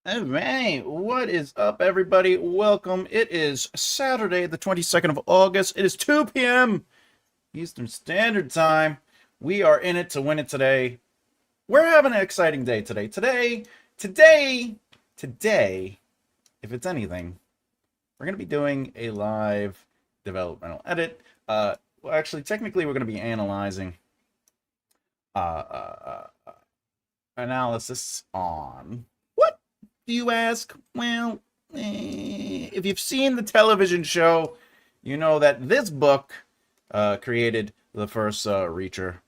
All right, what is up, everybody? Welcome. It is Saturday, the 22nd of August. It is 2 p.m. Eastern Standard Time. We are in it to win it today. We're having an exciting day today. Today, if it's anything, we're going to be doing a live developmental edit. Well, actually, technically, we're going to be analyzing uh, uh, analysis on what do you ask? Well, if you've seen the television show, you know that this book created the first Reacher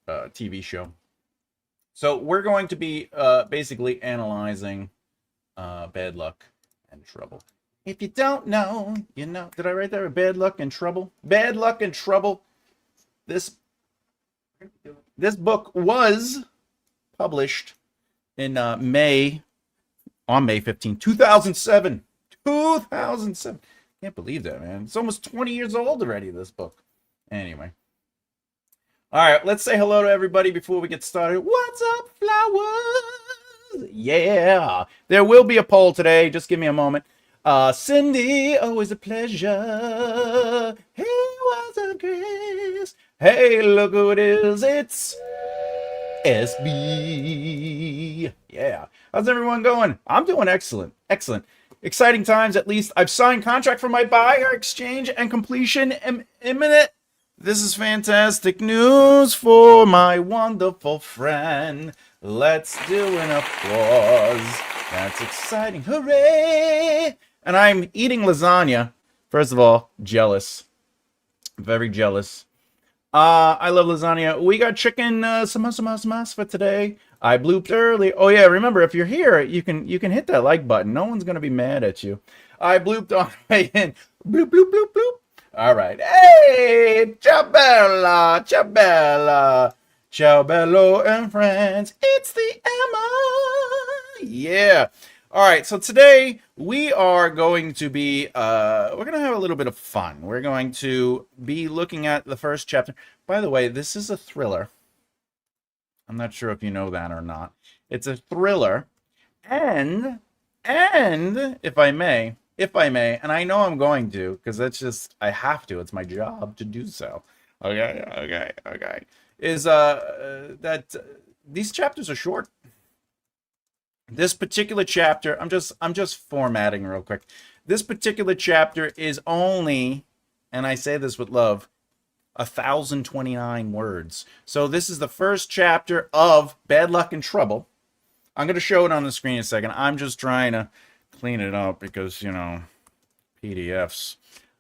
TV show. So we're going to be basically analyzing Bad Luck and Trouble. If you don't know, you know. Did I write there? Bad Luck and Trouble? Bad Luck and Trouble. This book was published in May 15, 2007. 2007. Can't believe that, man. It's almost 20 years old already, this book. Anyway. All right, let's say hello to everybody before we get started. What's up, flowers? Yeah. There will be a poll today. Just give me a moment. Cindy, always a pleasure. Hey, what's up, Chris? Hey, look who it is. It's SB. Yeah. How's everyone going? I'm doing excellent. Excellent. Exciting times, at least. I've signed contract for my buyer exchange and completion imminent. This is fantastic news for my wonderful friend. Let's do an applause. That's exciting. Hooray! And I'm eating lasagna. First of all, jealous. Very jealous. I love lasagna. We got chicken samosa for today. I blooped early. Oh yeah, remember, if you're here, you can hit that like button. No one's gonna be mad at you. I blooped on the way in. Bloop bloop bloop bloop. All right. Hey, ciao bella, ciao bella, ciao bello and friends. It's the Emma. Yeah. All right, so today we are going to be, we're going to have a little bit of fun. We're going to be looking at the first chapter. By the way, this is a thriller. I'm not sure if you know that or not. It's a thriller, and if I may, and I know I'm going to, because that's just, I have to. It's my job to do so. Okay. Is that these chapters are short. This particular chapter, I'm just formatting real quick. This particular chapter is only, and I say this with love, 1,029 words. So this is the first chapter of Bad Luck and Trouble. I'm going to show it on the screen in a second. I'm just trying to clean it up because, you know, PDFs.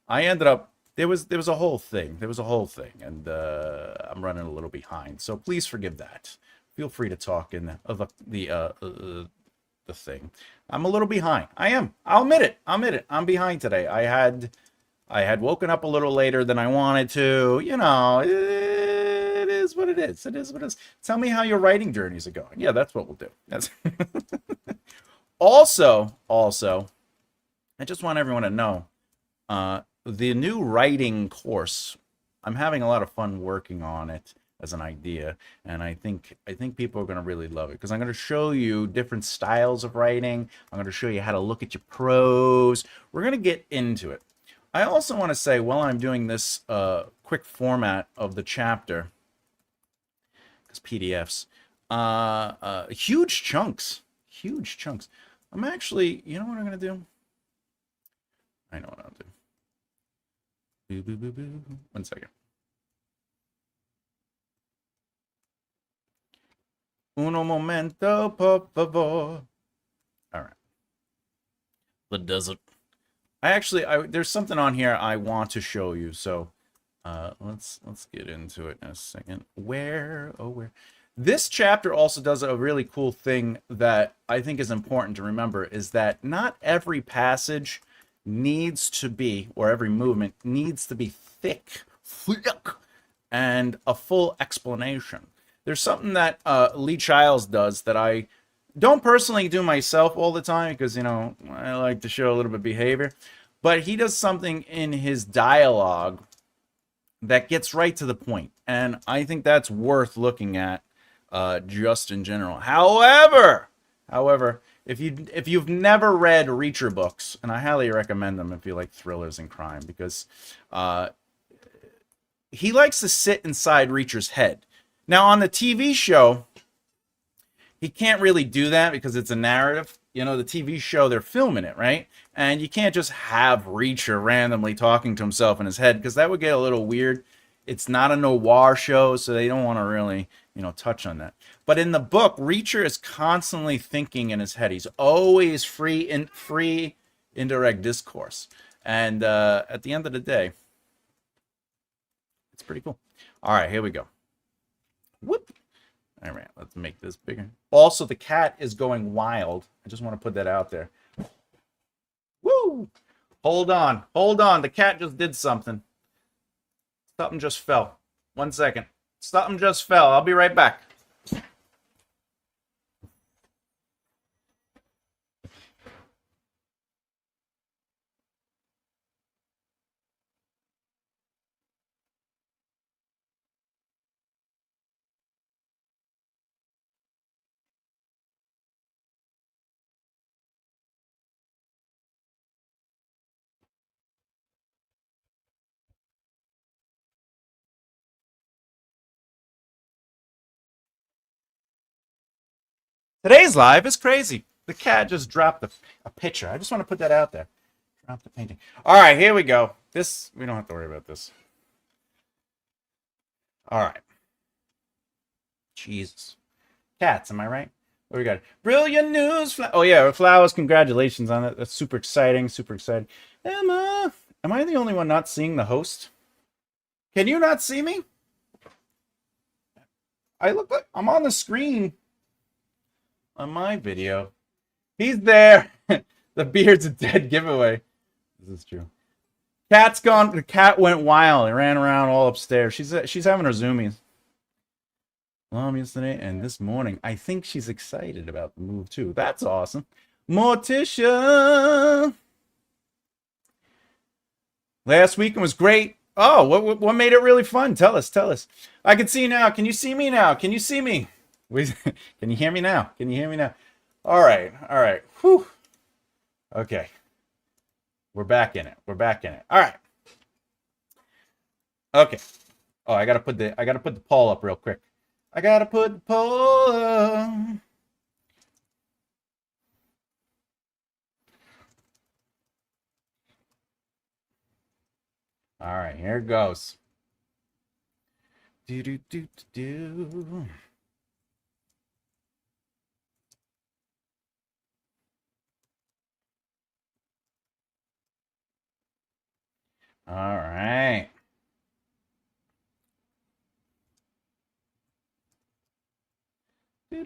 I ended up, there was a whole thing. And I'm running a little behind. So please forgive that. Feel free to talk in the thing. I'm a little behind. I am. I'll admit it. I'm behind today. I had woken up a little later than I wanted to. You know, it is what it is. It is what it is. Tell me how your writing journeys are going. Yeah, that's what we'll do. That's also, I just want everyone to know, the new writing course, I'm having a lot of fun working on it as an idea, and I think people are going to really love it because I'm going to show you different styles of writing. I'm going to show you how to look at your prose. We're going to get into it. I also want to say, while I'm doing this quick format of the chapter, because PDFs, huge chunks. I'm actually, you know what I'm going to do? I know what I'll do. Boo. 1 second. Uno momento, por favor. All right. The desert. There's something on here I want to show you. So, let's get into it in a second. Where? This chapter also does a really cool thing that I think is important to remember, is that not every passage needs to be, or every movement needs to be thick, and a full explanation. There's something that Lee Childs does that I don't personally do myself all the time because, you know, I like to show a little bit of behavior. But he does something in his dialogue that gets right to the point. And I think that's worth looking at just in general. However, However, if you've never read Reacher books, and I highly recommend them if you like thrillers and crime, because he likes to sit inside Reacher's head. Now on the TV show, he can't really do that because it's a narrative. You know, the TV show, they're filming it, right? And you can't just have Reacher randomly talking to himself in his head because that would get a little weird. It's not a noir show, so they don't want to really, touch on that. But in the book, Reacher is constantly thinking in his head. He's always free indirect discourse. And at the end of the day, it's pretty cool. All right, here we go. Whoop. All right, let's make this bigger. Also, the cat is going wild. I just want to put that out there. Woo! Hold on. The cat just did something. Something just fell. 1 second. Something just fell. I'll be right back. Today's live is crazy. The cat just dropped a picture. I just want to put that out there. Drop the painting. All right, here we go. This, we don't have to worry about this. All right. Jesus. Cats, am I right? What we got? Brilliant news. Oh, yeah, Flowers, congratulations on it. That's super exciting, super exciting. Emma, am I the only one not seeing the host? Can you not see me? I look like I'm on the screen on my video. He's there. The beard's a dead giveaway. This is true. Cat's gone. The cat went wild. It ran around all upstairs. She's having her zoomies. Yesterday and this morning. I think she's excited about the move too. That's awesome. Morticia. Last weekend was great. Oh, what made it really fun? Tell us. I can see now. Can you see me now? Can you see me? Can you hear me now? All right. Whew. Okay. We're back in it. All right. Okay. Oh, I gotta put the poll up real quick. I gotta put the poll up. All right, here it goes. Do. All right. Do.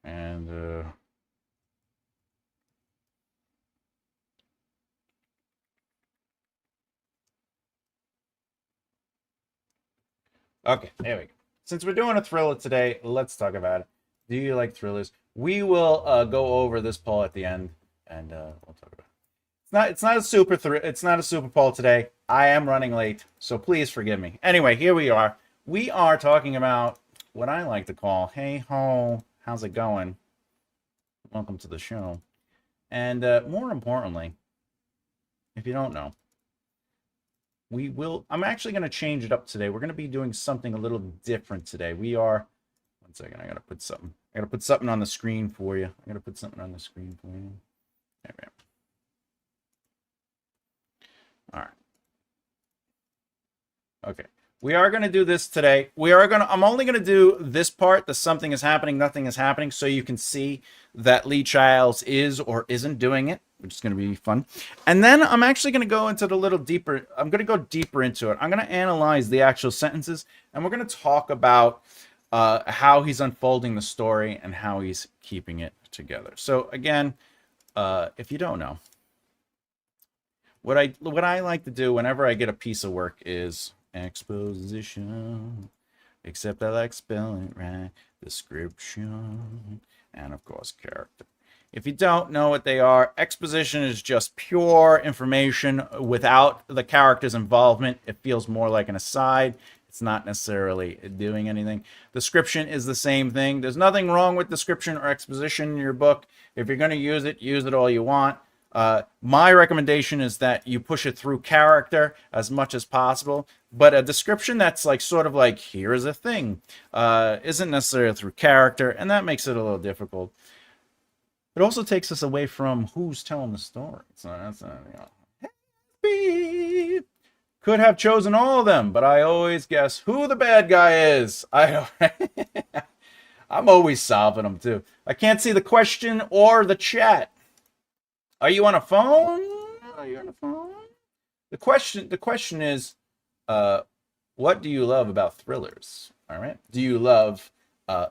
And okay, there we go. Since we're doing a thriller today, let's talk about it. Do you like thrillers? We will go over this poll at the end, and we'll talk about it. It's not a super poll today. I am running late, so please forgive me. Anyway, here we are. We are talking about what I like to call, hey ho, how's it going? Welcome to the show. And more importantly, if you don't know, I'm actually going to change it up today. We're going to be doing something a little different today. One second, I got to put something on the screen for you. There we go. All right. Okay. We are going to do this today. I'm only going to do this part, the something is happening, nothing is happening, so you can see that Lee Childs is or isn't doing it, which is going to be fun. And then I'm actually going to go into I'm going to go deeper into it. I'm going to analyze the actual sentences, and we're going to talk about how he's unfolding the story and how he's keeping it together. So again, if you don't know, what I like to do whenever I get a piece of work is exposition, except I like spelling it right, description, and of course character. If you don't know what they are, exposition is just pure information without the character's involvement. It feels more like an aside. It's not necessarily doing anything. Description is the same thing. There's nothing wrong with description or exposition in your book. If you're going to use it all you want. My recommendation is that you push it through character as much as possible. But a description that's like sort of like, here is a thing, isn't necessarily through character, and that makes it a little difficult. It also takes us away from who's telling the story. So that's happy. Could have chosen all of them, but I always guess who the bad guy is. I'm always solving them too. I can't see the question or the chat. Are you on a phone? Are you on a phone? The question is, what do you love about thrillers? All right. Do you love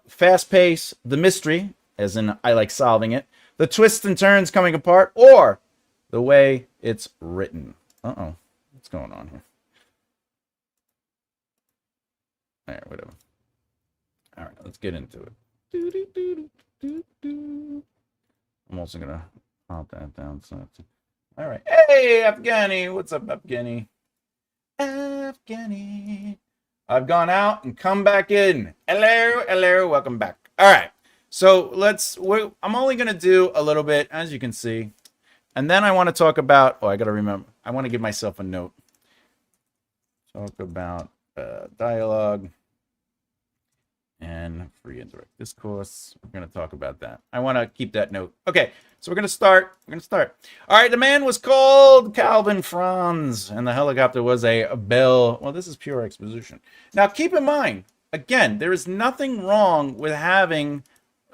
fast pace, the mystery, as in I like solving it, the twists and turns coming apart, or the way it's written? Uh-oh. What's going on here? All right, whatever. All right, let's get into it. I'm also going to pop that down. So all right. Hey, Afghani. What's up, Afghani? Afghani. I've gone out and come back in. Hello. Welcome back. All right. So I'm only going to do a little bit, as you can see. And then I want to talk about, I got to remember. I want to give myself a note. Talk about dialogue and free indirect discourse. We're going to talk about that. I want to keep that note. Okay, so we're going to start. All right, the man was called Calvin Franz, and the helicopter was a Bell. Well, this is pure exposition. Now, keep in mind, again, there is nothing wrong with having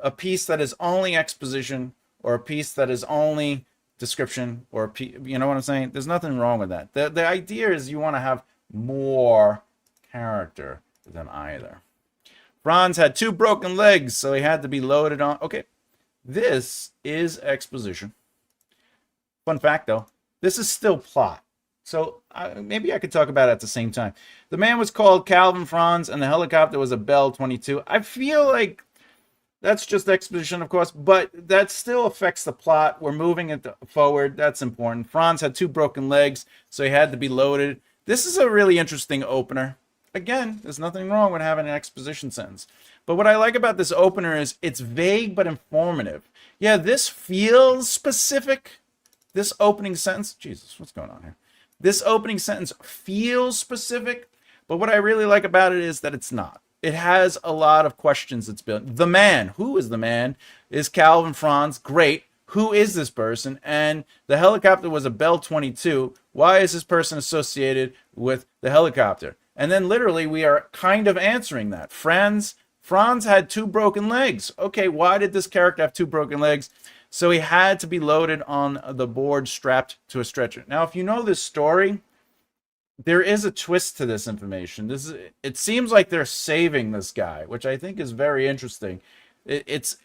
a piece that is only exposition or a piece that is only description, or you know what I'm saying? There's nothing wrong with that. The idea is you want to have more character than either. Franz had 2 broken legs, so he had to be loaded on. Okay, this is exposition. Fun fact, though, this is still plot. So maybe I could talk about it at the same time. The man was called Calvin Franz, and the helicopter was a Bell 22. I feel like that's just exposition, of course, but that still affects the plot. We're moving it forward. That's important. Franz had 2 broken legs, so he had to be loaded. This is a really interesting opener. Again, there's nothing wrong with having an exposition sentence. But what I like about this opener is it's vague but informative. Yeah, this feels specific. This opening sentence, Jesus, what's going on here? This opening sentence feels specific, but what I really like about it is that it's not. It has a lot of questions it's built. The man, who is the man? Is Calvin Franz. Great. Who is this person? And the helicopter was a Bell 22. Why is this person associated with the helicopter? And then literally we are kind of answering that. Franz had 2 broken legs. Okay, why did this character have 2 broken legs? So he had to be loaded on the board strapped to a stretcher. Now, if you know this story, there is a twist to this information. It seems like they're saving this guy, which I think is very interesting. It's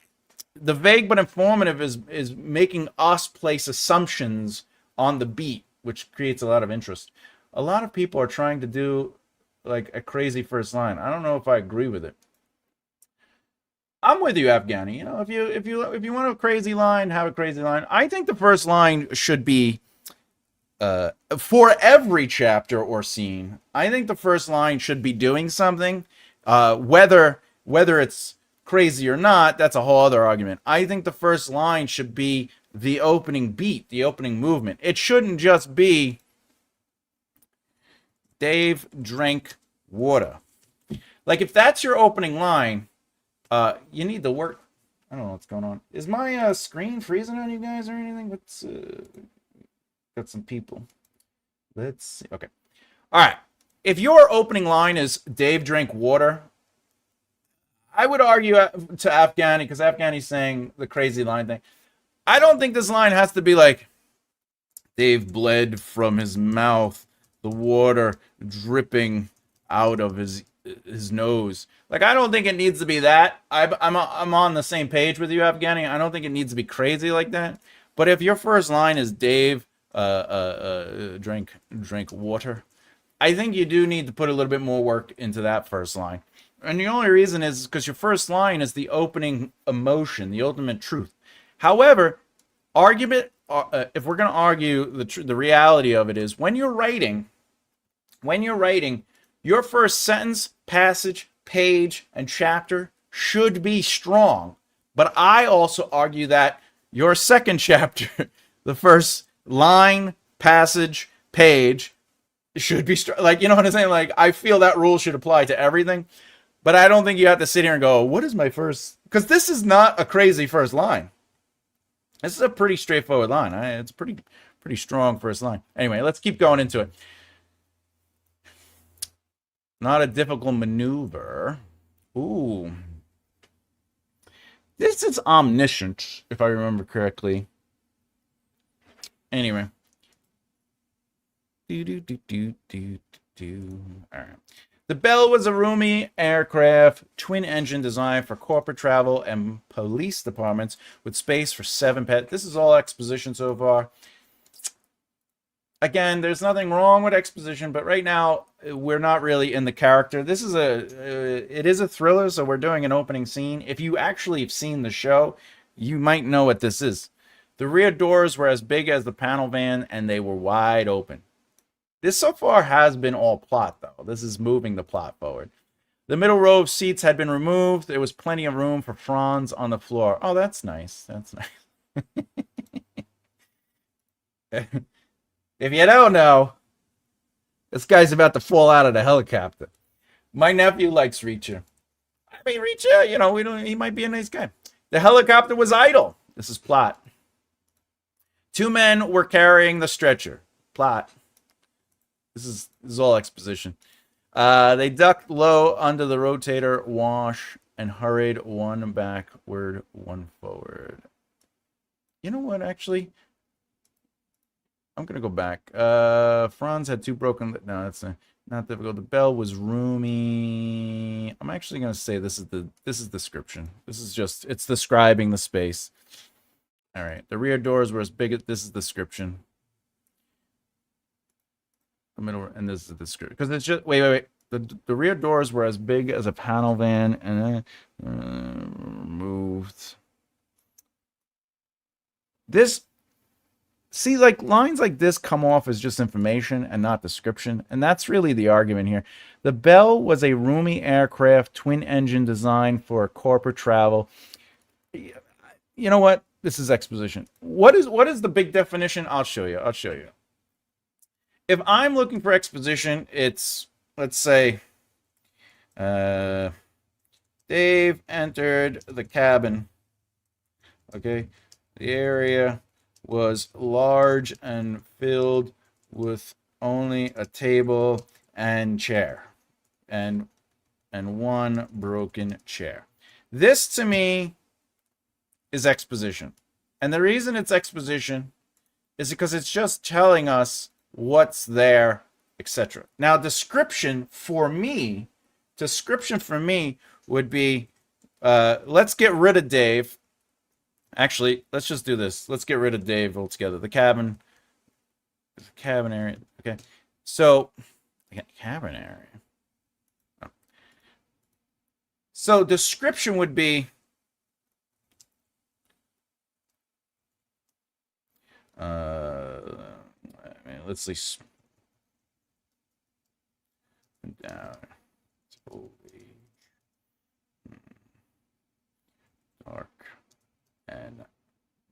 the vague but informative is making us place assumptions on the beat, which creates a lot of interest. A lot of people are trying to do like a crazy first line. I don't know if I agree with it. I'm with you, Afghani. You know, if you want a crazy line, have a crazy line. I think the first line should be for every chapter or scene. I think the first line should be doing something. Whether it's crazy or not, that's a whole other argument. I think the first line should be the opening beat, the opening movement. It shouldn't just be Dave drank water. Like, if that's your opening line, you need to work. I don't know what's going on. Is my screen freezing on you guys or anything? Let's got some people. Let's see. Okay. All right. If your opening line is Dave drank water, I would argue to Afghani, because Afghani's saying the crazy line thing. I don't think this line has to be like, Dave bled from his mouth, the water dripping out of his nose. Like, I don't think it needs to be that. I'm on the same page with you, Afghani. I don't think it needs to be crazy like that. But if your first line is Dave drank water, I think you do need to put a little bit more work into that first line. And the only reason is because your first line is the opening emotion, the ultimate truth. However, argument if we're going to argue the reality of it is when you're writing, your first sentence, passage, page, and chapter should be strong. But I also argue that your second chapter, the first line, passage, page, should be strong. Like, you know what I'm saying? Like, I feel that rule should apply to everything. But I don't think you have to sit here and go, what is my first? Because this is not a crazy first line. This is a pretty straightforward line. It's pretty strong first line. Anyway, let's keep going into it. Not a difficult maneuver. Ooh. This is omniscient, if I remember correctly. Anyway. All right. The Bell was a roomy aircraft, twin-engine designed for corporate travel and police departments with space for 7 pets. This is all exposition so far. Again, there's nothing wrong with exposition, but right now we're not really in the character. This is it is a thriller, so we're doing an opening scene. If you actually have seen the show, you might know what this is. The rear doors were as big as the panel van, and they were wide open. This so far has been all plot, though. This is moving the plot forward. The middle row of seats had been removed. There was plenty of room for Franz on the floor. Oh, that's nice. That's nice. If you don't know, this guy's about to fall out of the helicopter. My nephew likes Reacher. I mean, Reacher, you know, he might be a nice guy. The helicopter was idle. This is plot. 2 men were carrying the stretcher. Plot. This is all exposition. They ducked low under the rotator wash and hurried, one backward, one forward. You know what, actually? I'm going to go back. Franz had 2 broken... No, that's not difficult. The Bell was roomy. I'm actually going to say this is description. This is just... It's describing the space. All right. The rear doors were as big as... This is description. The middle, and this is the script, because it's just wait. The rear doors were as big as a panel van, and moved. This, see, like lines like this come off as just information and not description, and that's really the argument here. The Bell was a roomy aircraft, twin-engine designed for corporate travel. You know what? This is exposition. What is the big definition? I'll show you. If I'm looking for exposition, it's, let's say, Dave entered the cabin. Okay. The area was large and filled with only a table and chair. And one broken chair. This, to me, is exposition. And the reason it's exposition is because it's just telling us what's there, etc. Now, description for me would be, let's get rid of Dave. Actually, let's just do this. Let's get rid of Dave altogether. The cabin area. Okay. So, again, cabin area. Oh. So, description would be, let's see. Down. Dark and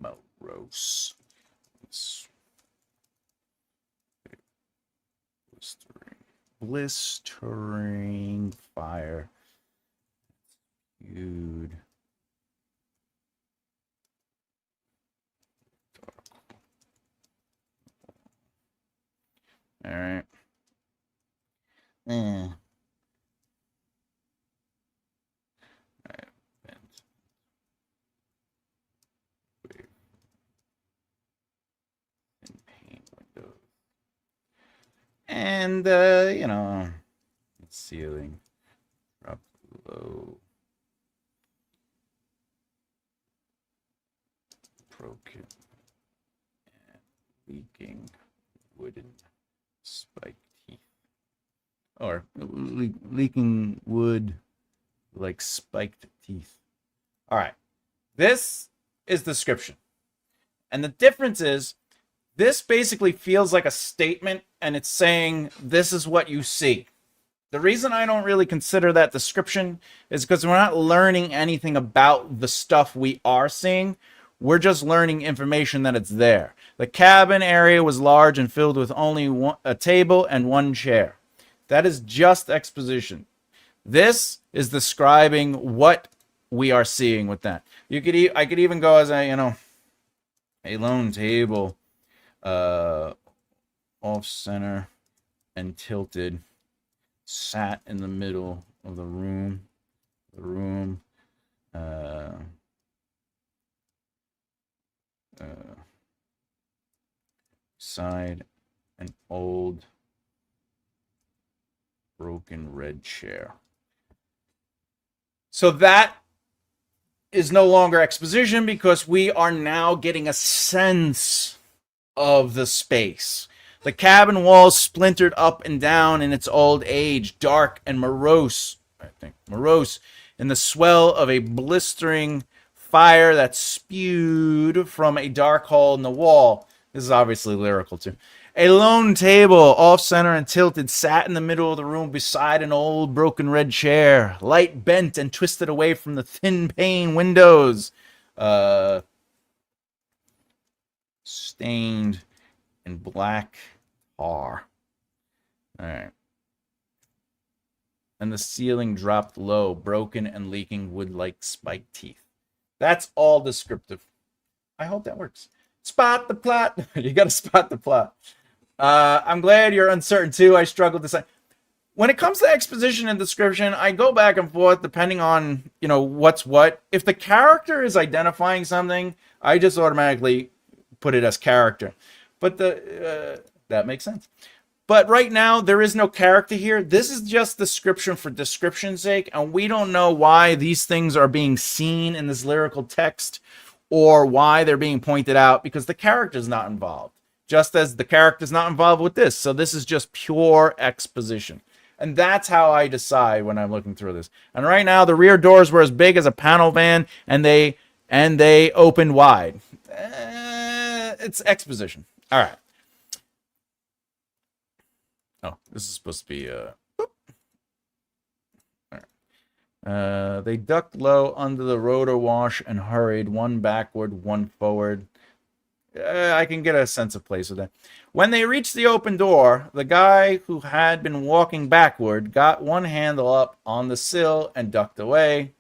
morose. Blistering fire. Feud. All right. And you know, ceiling drop low, broken and leaking wooden spike teeth, or leaking wood like spiked teeth. All right, this is description. And the difference is this basically feels like a statement, and it's saying this is what you see. The reason I don't really consider that description is because we're not learning anything about the stuff we are seeing. We're just learning information that it's there. The cabin area was large and filled with only a table and one chair. That is just exposition. This is describing what we are seeing with that. I could even go as a lone table, off center and tilted, sat in the middle of the room. Side an old broken red chair. So that is no longer exposition because we are now getting a sense of the space. The cabin walls splintered up and down in its old age, dark and morose, in the swell of a blistering fire that spewed from a dark hole in the wall. This is obviously lyrical too. A lone table, off-center and tilted, sat in the middle of the room beside an old broken red chair, light bent and twisted away from the thin pane windows, stained in black tar. All right. And the ceiling dropped low, broken and leaking wood-like spiked teeth. That's all descriptive. I hope that works. Spot the plot. You got to spot the plot. I'm glad you're uncertain too. I struggled to say. When it comes to exposition and description, I go back and forth depending on, what's what. If the character is identifying something, I just automatically put it as character. But that makes sense. But right now, there is no character here. This is just description for description's sake, and we don't know why these things are being seen in this lyrical text or why they're being pointed out because the character's not involved. Just as the character's not involved with this. So this is just pure exposition. And that's how I decide when I'm looking through this. And right now, the rear doors were as big as a panel van, and they opened wide. It's exposition. All right. Oh, this is supposed to be... All right. They ducked low under the rotor wash and hurried, one backward, one forward. I can get a sense of place with that. When they reached the open door, the guy who had been walking backward got one handle up on the sill and ducked away.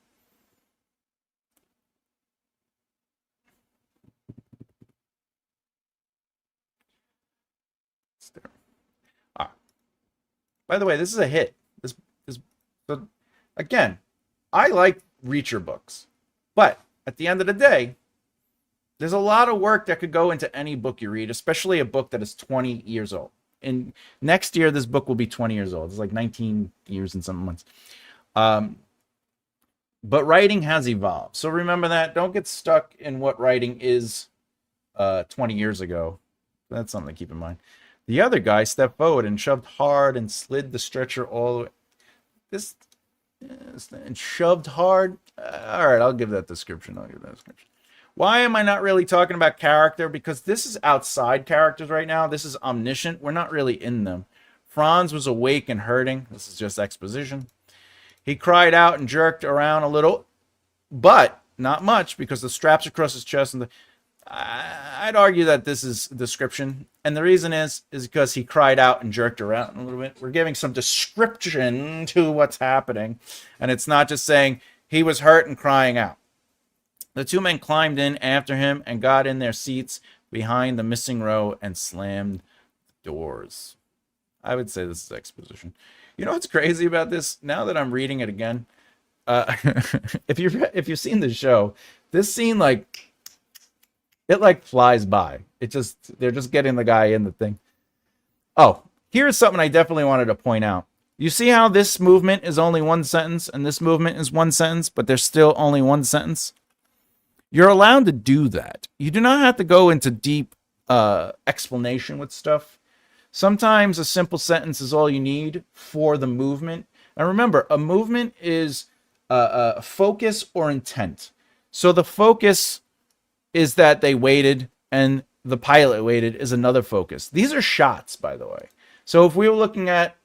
All right. By the way, this is a hit. So again, I like Reacher books, but at the end of the day, there's a lot of work that could go into any book you read, especially a book that is 20 years old. And next year, this book will be 20 years old. It's like 19 years and some months. But writing has evolved. So remember that. Don't get stuck in what writing is 20 years ago. That's something to keep in mind. The other guy stepped forward and shoved hard and slid the stretcher all the way. And shoved hard. All right, I'll give that description. Why am I not really talking about character? Because this is outside characters right now. This is omniscient. We're not really in them. Franz was awake and hurting. This is just exposition. He cried out and jerked around a little, but not much because the straps across his chest and I'd argue that this is description. And the reason is because he cried out and jerked around a little bit. We're giving some description to what's happening. And it's not just saying he was hurt and crying out. The two men climbed in after him and got in their seats behind the missing row and slammed the doors. I would say this is exposition. You know what's crazy about this? Now that I'm reading it again, if you've seen the show, this scene it flies by. They're just getting the guy in the thing. Oh, here's something I definitely wanted to point out. You see how this movement is only one sentence and this movement is one sentence, but there's still only one sentence? You're allowed to do that. You do not have to go into deep explanation with stuff. Sometimes a simple sentence is all you need for the movement. And remember, a movement is a focus or intent. So the focus is that they waited and the pilot waited is another focus. These are shots, by the way. So if we were looking at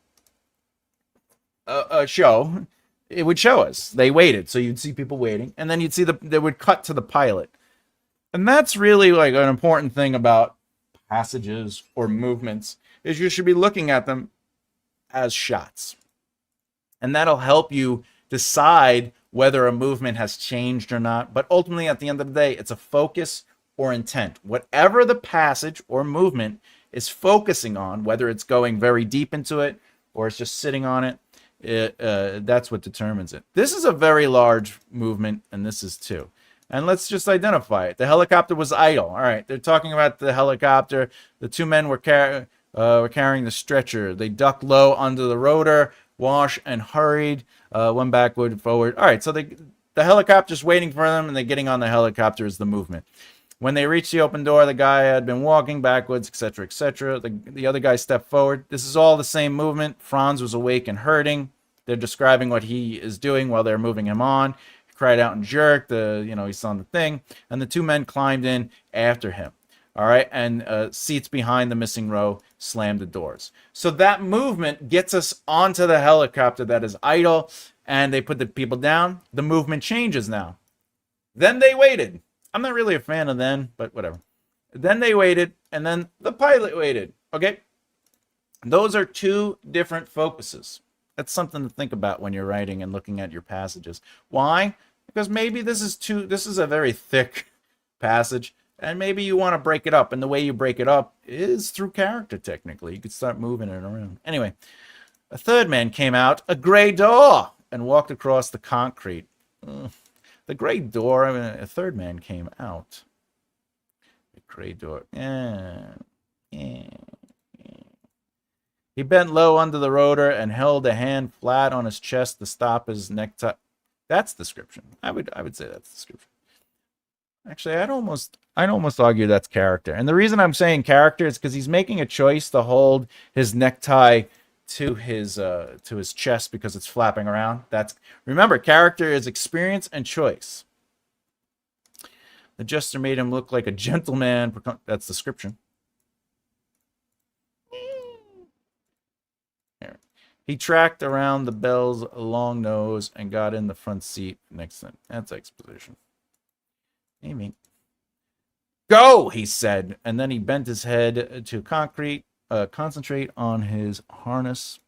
a show, it would show us they waited. So you'd see people waiting, and then you'd see they would cut to the pilot. And that's really like an important thing about passages or movements, is you should be looking at them as shots. And that'll help you decide whether a movement has changed or not. But ultimately, at the end of the day, it's a focus or intent. Whatever the passage or movement is focusing on, whether it's going very deep into it or it's just sitting on it, that's what determines it. This is a very large movement, and this is too. And let's just identify it. The helicopter was idle. All right, they're talking about the helicopter. The two men were carrying the stretcher. They ducked low under the rotor, wash, and hurried. One backward, forward. All right, so the helicopter's waiting for them, and they're getting on the helicopter is the movement. When they reached the open door, the guy had been walking backwards, etc., etc. The other guy stepped forward. This is all the same movement. Franz was awake and hurting. They're describing what he is doing while they're moving him on. He cried out and jerked. He's on the thing. And the two men climbed in after him. All right, and seats behind the missing row slammed the doors. So that movement gets us onto the helicopter that is idle, and they put the people down. The movement changes now. Then they waited. I'm not really a fan of then, but whatever. Then they waited, and then the pilot waited. Okay? Those are two different focuses. That's something to think about when you're writing and looking at your passages. Why? Because maybe this is a very thick passage, and maybe you want to break it up, and the way you break it up is through character, technically. You could start moving it around. Anyway, a third man came out, a gray door, and walked across the concrete. The gray door, a third man came out. The gray door. He bent low under the rotor and held a hand flat on his chest to stop his necktie. That's description. I would say that's description. Actually, I'd almost argue that's character. And the reason I'm saying character is because he's making a choice to hold his necktie to his chest because it's flapping around. Remember, character is experience and choice. The jester made him look like a gentleman. That's description. He tracked around the bell's long nose and got in the front seat next to him. That's exposition. Amy. Go, he said, and then he bent his head to concentrate on his harness.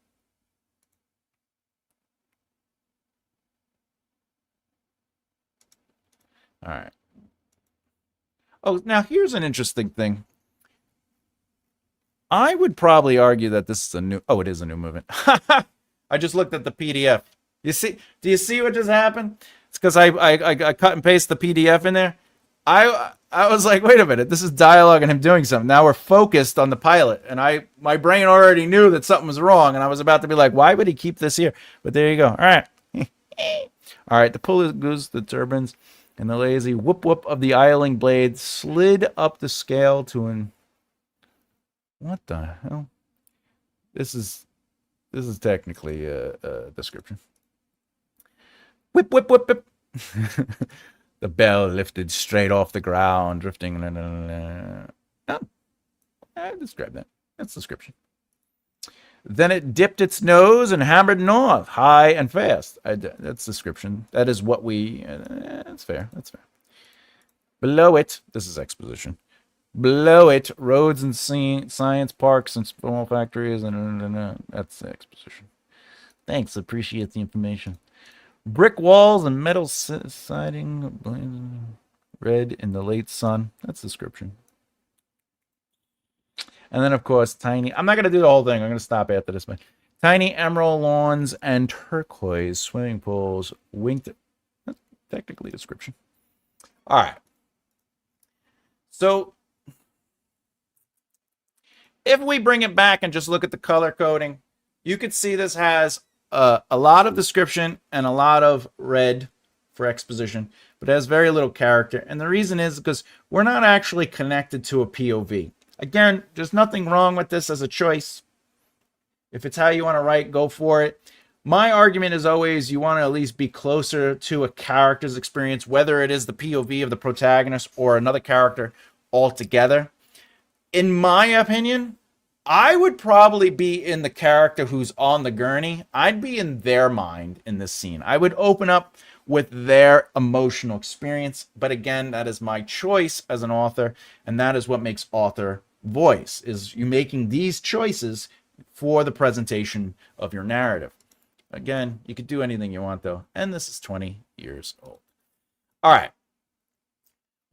All right. Oh, now here's an interesting thing. I would probably argue that this is a new... Oh, it is a new movement. I just looked at the PDF. You see? Do you see what just happened? It's because I cut and paste the PDF in there. I was like, wait a minute. This is dialogue and him doing something. Now we're focused on the pilot. And my brain already knew that something was wrong. And I was about to be like, why would he keep this here? But there you go. All right. All right. The pull goes the turbines. And the lazy whoop whoop of the idling blade slid up the scale to an... What the hell? This is technically a description. Whip, whip, whip, whip. The bell lifted straight off the ground, drifting. Oh, I described that. That's description. Then it dipped its nose and hammered north, high and fast. That's description. That is what we... that's fair. That's fair. Below it, this is exposition. Below it, roads and science parks and small factories, and that's the exposition. Thanks, appreciate the information. Brick walls and metal siding, red in the late sun. That's description. And then, of course, tiny... I'm not going to do the whole thing. I'm going to stop after this one. Tiny emerald lawns and turquoise swimming pools winked... That's technically description. All right. So... if we bring it back and just look at the color coding, you could see this has a lot of description and a lot of red for exposition, but it has very little character. And the reason is because we're not actually connected to a POV. Again, there's nothing wrong with this as a choice. If it's how you want to write, go for it. My argument is always you want to at least be closer to a character's experience, whether it is the POV of the protagonist or another character altogether. In my opinion, I would probably be in the character who's on the gurney. I'd be in their mind in this scene. I would open up with their emotional experience. But again, that is my choice as an author. And that is what makes author voice, is you making these choices for the presentation of your narrative. Again, you could do anything you want, though. And this is 20 years old. All right.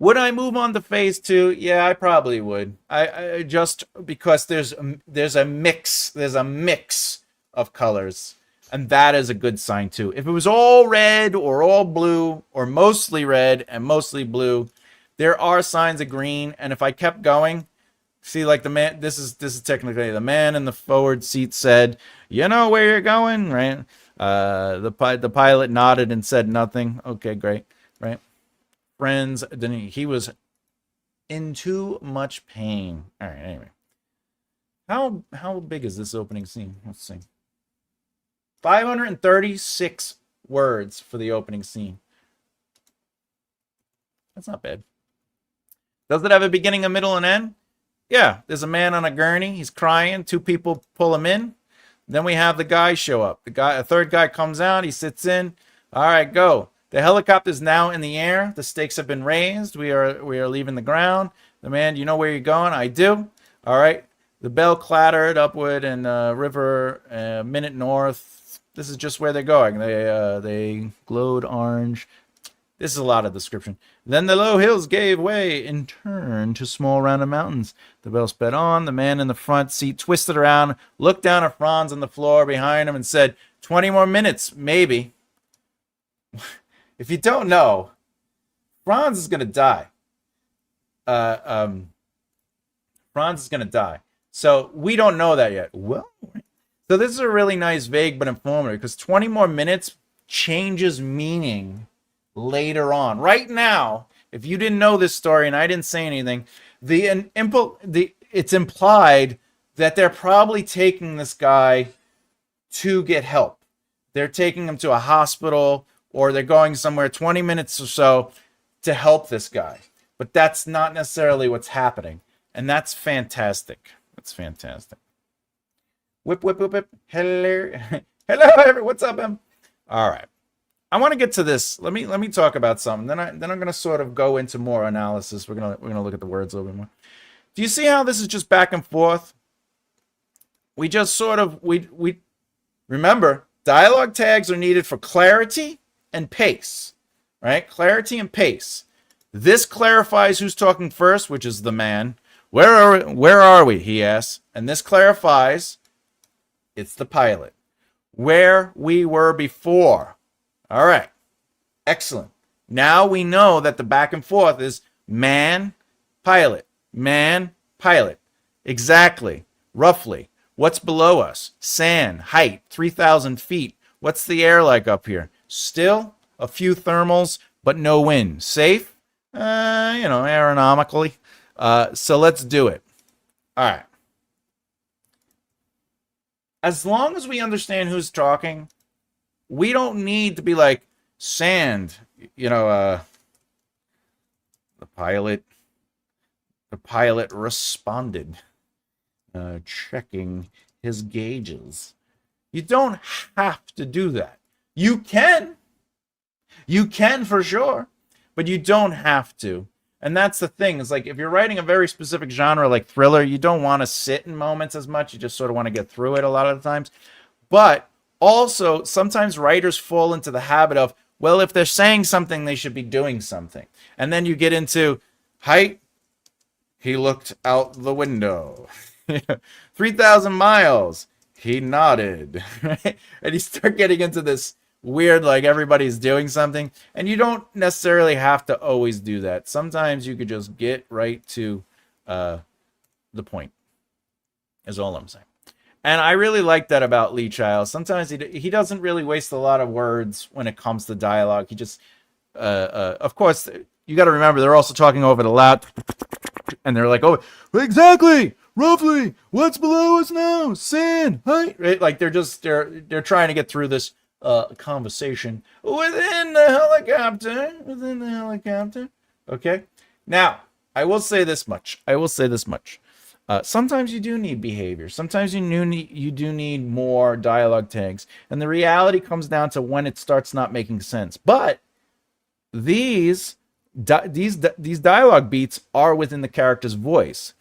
Would I move on to phase 2? Yeah, I probably would. I just because there's a mix of colors, and that is a good sign too. If it was all red or all blue or mostly red and mostly blue, there are signs of green. And if I kept going, see, like the man, this is technically the man in the forward seat said, "You know where you're going, right?" The pilot nodded and said nothing. Okay, great, right? Friends, he was in too much pain. All right, anyway. How big is this opening scene? Let's see. 536 words for the opening scene. That's not bad. Does it have a beginning, a middle, and end? Yeah, there's a man on a gurney. He's crying. 2 people pull him in. Then we have the guy show up. A third guy comes out. He sits in. All right, go. The helicopter is now in the air. The stakes have been raised. We are leaving the ground. The man, you know where you're going? I do. All right. The bell clattered upward and river minute north. This is just where they're going. They glowed orange. This is a lot of description. Then the low hills gave way and turned to small rounded mountains. The bell sped on. The man in the front seat twisted around, looked down at Franz on the floor behind him and said, 20 more minutes, maybe. If you don't know, Franz is going to die. Franz is going to die. So we don't know that yet. Well, so this is a really nice, vague, but informative, because 20 more minutes changes meaning later on. Right now, if you didn't know this story and I didn't say anything, it's implied that they're probably taking this guy to get help. They're taking him to a hospital, or they're going somewhere 20 minutes or so to help this guy. But that's not necessarily what's happening. And that's fantastic. That's fantastic. Whip, whip, whip, whip. Hello. Hello, everyone. What's up, Em? All right. I want to get to this. Let me talk about something. Then I'm going to sort of go into more analysis. We're going to look at the words a little bit more. Do you see how this is just back and forth? We just sort of we remember, dialogue tags are needed for clarity and pace, right? Clarity and pace. This clarifies who's talking first, which is the man. Where are we? He asks. And this clarifies it's the pilot. Where we were before. All right. Excellent. Now we know that the back and forth is man, pilot. Man, pilot. Exactly. Roughly. What's below us? Sand. Height. 3,000 feet. What's the air like up here? Still, a few thermals, but no wind. Safe? Aeronomically. So let's do it. All right. As long as we understand who's talking, we don't need to be like, sand, the pilot responded, checking his gauges. You don't have to do that. You can for sure, but you don't have to. And that's the thing. It's like if you're writing a very specific genre like thriller, you don't want to sit in moments as much. You just sort of want to get through it a lot of the times. But also, sometimes writers fall into the habit of, well, if they're saying something, they should be doing something. And then you get into height. He looked out the window. 3,000 miles. He nodded. Right? And you start getting into this weird, like everybody's doing something. And you don't necessarily have to always do that. Sometimes you could just get right to the point, is all I'm saying. And I really like that about Lee Child. Sometimes he doesn't really waste a lot of words when it comes to dialogue. He just, of course, you got to remember, they're also talking over the loud, and they're like, oh, exactly, roughly, what's below us now? Sand, height, right? Like they're trying to get through this conversation within the helicopter. Okay. Now, I will say this much. Sometimes you do need behavior. Sometimes you do need more dialogue tags, and the reality comes down to when it starts not making sense. But these dialogue beats are within the character's voice.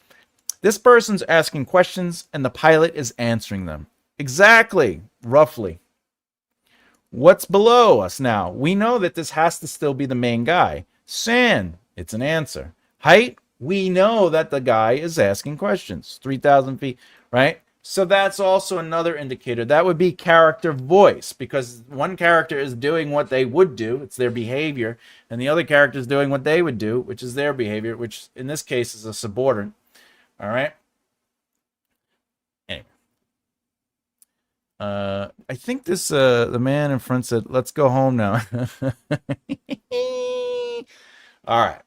This person's asking questions, and the pilot is answering them. Exactly, roughly. What's below us now? We know that this has to still be the main guy. Sand, it's an answer. Height, we know that the guy is asking questions. 3,000 feet, right? So that's also another indicator. That would be character voice, because one character is doing what they would do. It's their behavior. And the other character is doing what they would do, which is their behavior, which in this case is a subordinate. All right? Anyway. I think this, the man in front said, let's go home now. All right.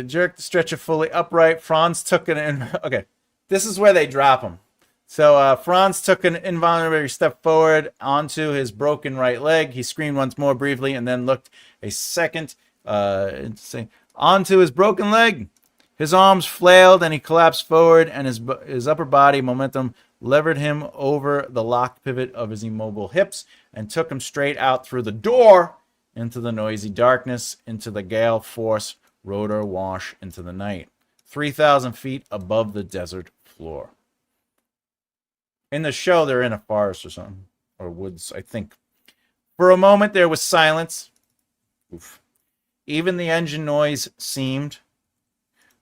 Jerk the stretcher fully upright. Franz took an okay. This is where they drop him. So Franz took an involuntary step forward onto his broken right leg. He screamed once more briefly and then looked a second onto his broken leg. His arms flailed and he collapsed forward, and his upper body momentum levered him over the locked pivot of his immobile hips and took him straight out through the door into the noisy darkness, into the gale force rotor wash into the night, 3,000 feet above the desert floor. In the show, they're in a forest or something, or woods, I think. For a moment, there was silence. Oof. Even the engine noise seemed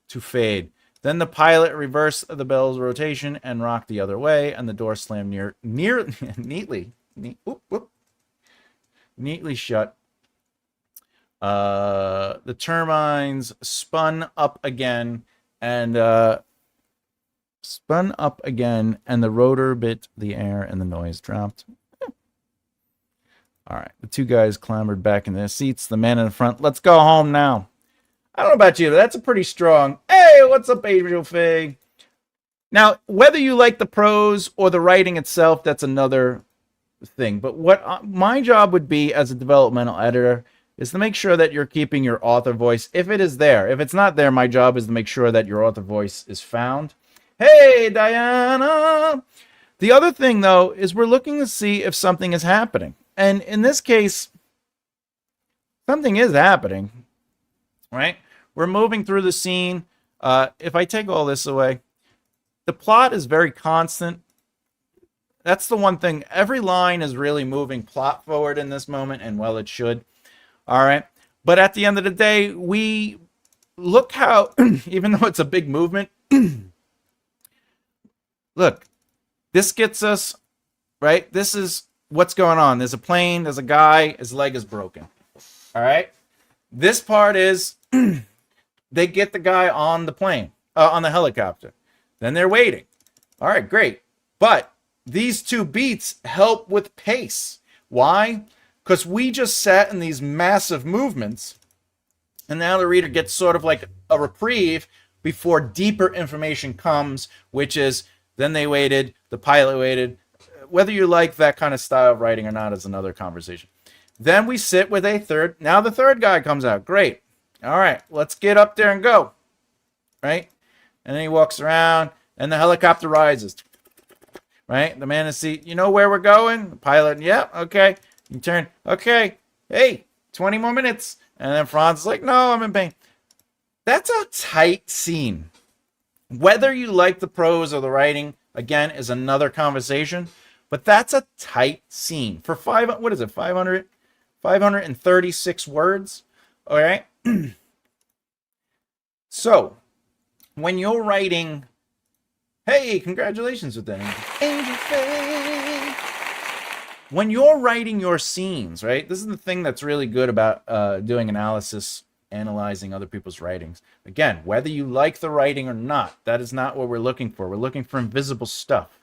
to fade. Then the pilot reversed the bell's rotation and rocked the other way, and the door slammed neatly shut. The turbines spun up again, and the rotor bit the air, and the noise dropped. All right, the two guys clambered back in their seats. The man in the front, let's go home now. I don't know about you, but that's a pretty strong, hey, what's up, Adriel Fay? Now, whether you like the prose or the writing itself, that's another thing. But what my job would be as a developmental editor is to make sure that you're keeping your author voice, if it is there. If it's not there, my job is to make sure that your author voice is found. Hey, Diana! The other thing, though, is we're looking to see if something is happening. And in this case, something is happening, right? We're moving through the scene. If I take all this away, the plot is very constant. That's the one thing. Every line is really moving plot forward in this moment, and well, it should. All right. But at the end of the day, we look how, even though it's a big movement, look, this gets us, right? This is what's going on. There's a plane, there's a guy, his leg is broken. All right. This part is they get the guy on the plane, on the helicopter. Then they're waiting. All right, great. But these two beats help with pace. Why? Because we just sat in these massive movements, and now the reader gets sort of like a reprieve before deeper information comes, which is then they waited, the pilot waited. Whether you like that kind of style of writing or not is another conversation. Then we sit with a third. Now the third guy comes out. Great. All right, let's get up there and go. Right? And then he walks around, and the helicopter rises. Right? The man in the seat, you know where we're going? The pilot, yeah, okay. You turn, okay, hey, 20 more minutes. And then Franz is like, no, I'm in pain. That's a tight scene. Whether you like the prose or the writing, again, is another conversation. But that's a tight scene. For 536 words. All right. So, when you're writing, hey, congratulations with that, Angel Faye. When you're writing your scenes, right? This is the thing that's really good about doing analysis, analyzing other people's writings. Again, whether you like the writing or not, that is not what we're looking for. We're looking for invisible stuff.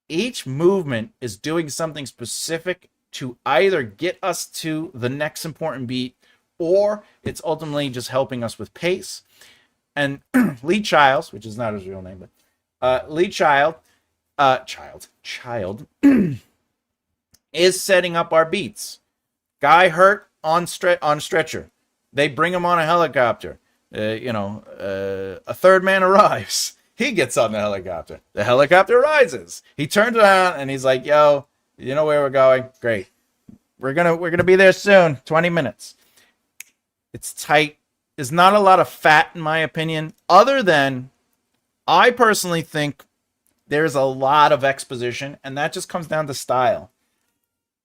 Each movement is doing something specific to either get us to the next important beat, or it's ultimately just helping us with pace. And Lee Childs, which is not his real name, but Lee Child is setting up our beats. Guy hurt on stretcher. They bring him on a helicopter. A third man arrives. He gets on the helicopter. The helicopter rises. He turns around and he's like, "Yo, you know where we're going? Great. We're gonna be there soon. 20 minutes." It's tight. There's not a lot of fat, in my opinion, other than I personally think there's a lot of exposition, and that just comes down to style.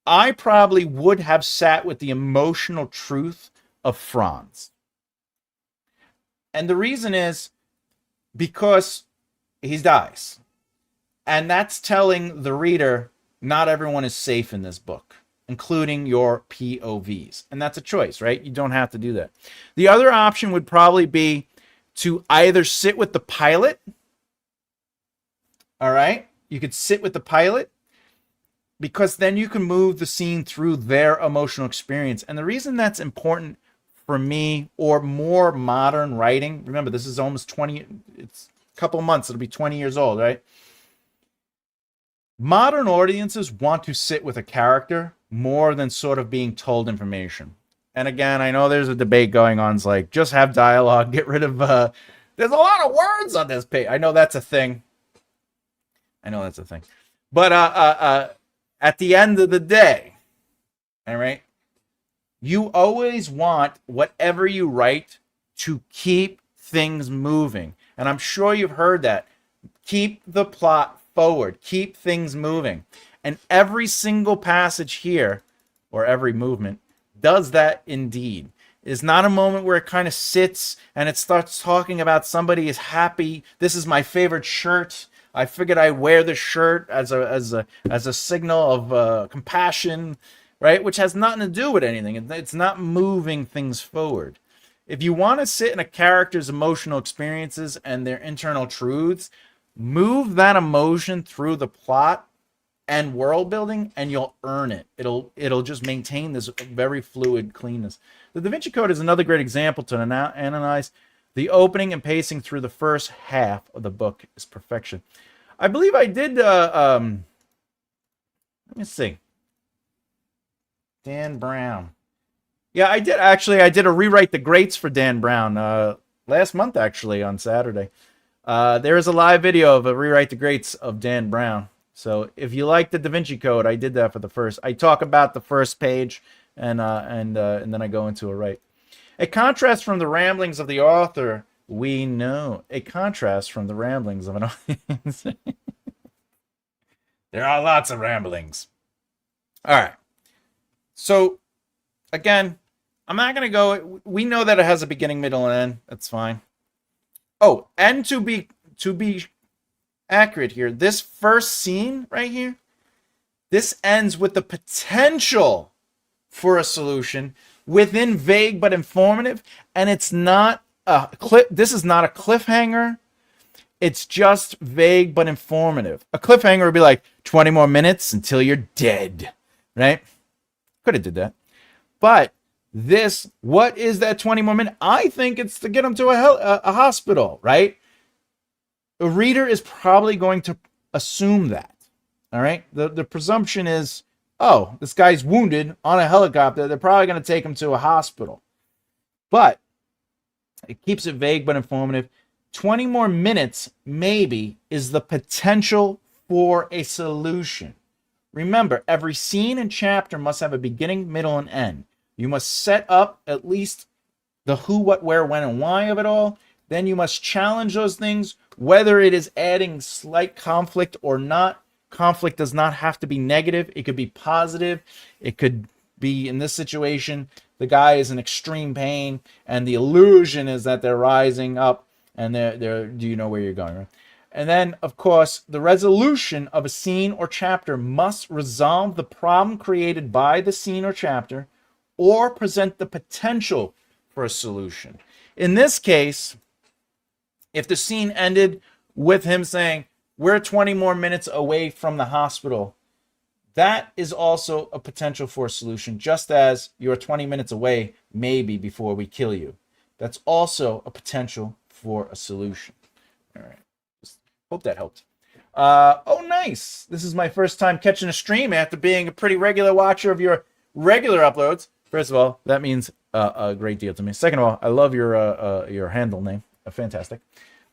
I probably would have sat with the emotional truth of Franz. And the reason is because he dies. And that's telling the reader not everyone is safe in this book, including your POVs. And that's a choice, right? You don't have to do that. The other option would probably be to either sit with the pilot. All right? You could sit with the pilot, because then you can move the scene through their emotional experience. And the reason that's important for me, or more modern writing, remember, this is almost 20, it's a couple months, it'll be 20 years old, right? Modern audiences want to sit with a character more than sort of being told information. And again, I know there's a debate going on. It's like, just have dialogue, get rid of, there's a lot of words on this page. I know that's a thing. But at the end of the day, all right, you always want whatever you write to keep things moving. And I'm sure you've heard that. Keep the plot forward. Keep things moving. And every single passage here, or every movement, does that indeed. It's not a moment where it kind of sits and it starts talking about somebody is happy. This is my favorite shirt. I figured I wear the shirt as a signal of compassion, right? Which has nothing to do with anything. It's not moving things forward. If you want to sit in a character's emotional experiences and their internal truths, move that emotion through the plot and world building, and you'll earn it. It'll just maintain this very fluid cleanness. The Da Vinci Code is another great example to analyze. The opening and pacing through the first half of the book is perfection. I believe I did, let me see. Dan Brown. Yeah, I did actually. I did a rewrite the greats for Dan Brown last month, actually, on Saturday. There is a live video of a rewrite the greats of Dan Brown. So if you like the Da Vinci Code, I did that for the first. I talk about the first page, and then I go into a write. A contrast from the ramblings of the author, we know. A contrast from the ramblings of an audience. There are lots of ramblings. All right. So, again, I'm not going to go. We know that it has a beginning, middle, and end. That's fine. Oh, and to be accurate here, this first scene right here, this ends with the potential for a solution within vague but informative, and it's not a this is not a cliffhanger. It's just vague but informative. A cliffhanger would be like 20 more minutes until you're dead, right? Could have did that. But this, what is that 20 more minutes? I think it's to get them to a hospital, right? The reader is probably going to assume that, all right? The presumption is, oh, this guy's wounded on a helicopter. They're probably going to take him to a hospital. But it keeps it vague but informative. 20 more minutes, maybe, is the potential for a solution. Remember, every scene and chapter must have a beginning, middle, and end. You must set up at least the who, what, where, when, and why of it all. Then you must challenge those things, whether it is adding slight conflict or not. Conflict does not have to be negative. It could be positive. It could be, in this situation, the guy is in extreme pain, and the illusion is that they're rising up, and they're do you know where you're going, right? And then, of course, the resolution of a scene or chapter must resolve the problem created by the scene or chapter, or present the potential for a solution. In this case, if the scene ended with him saying, we're 20 more minutes away from the hospital, that is also a potential for a solution, just as you're 20 minutes away, maybe, before we kill you. That's also a potential for a solution. All right. Hope that helped. Oh, nice. This is my first time catching a stream after being a pretty regular watcher of your regular uploads. First of all, that means a great deal to me. Second of all, I love your handle name. Fantastic.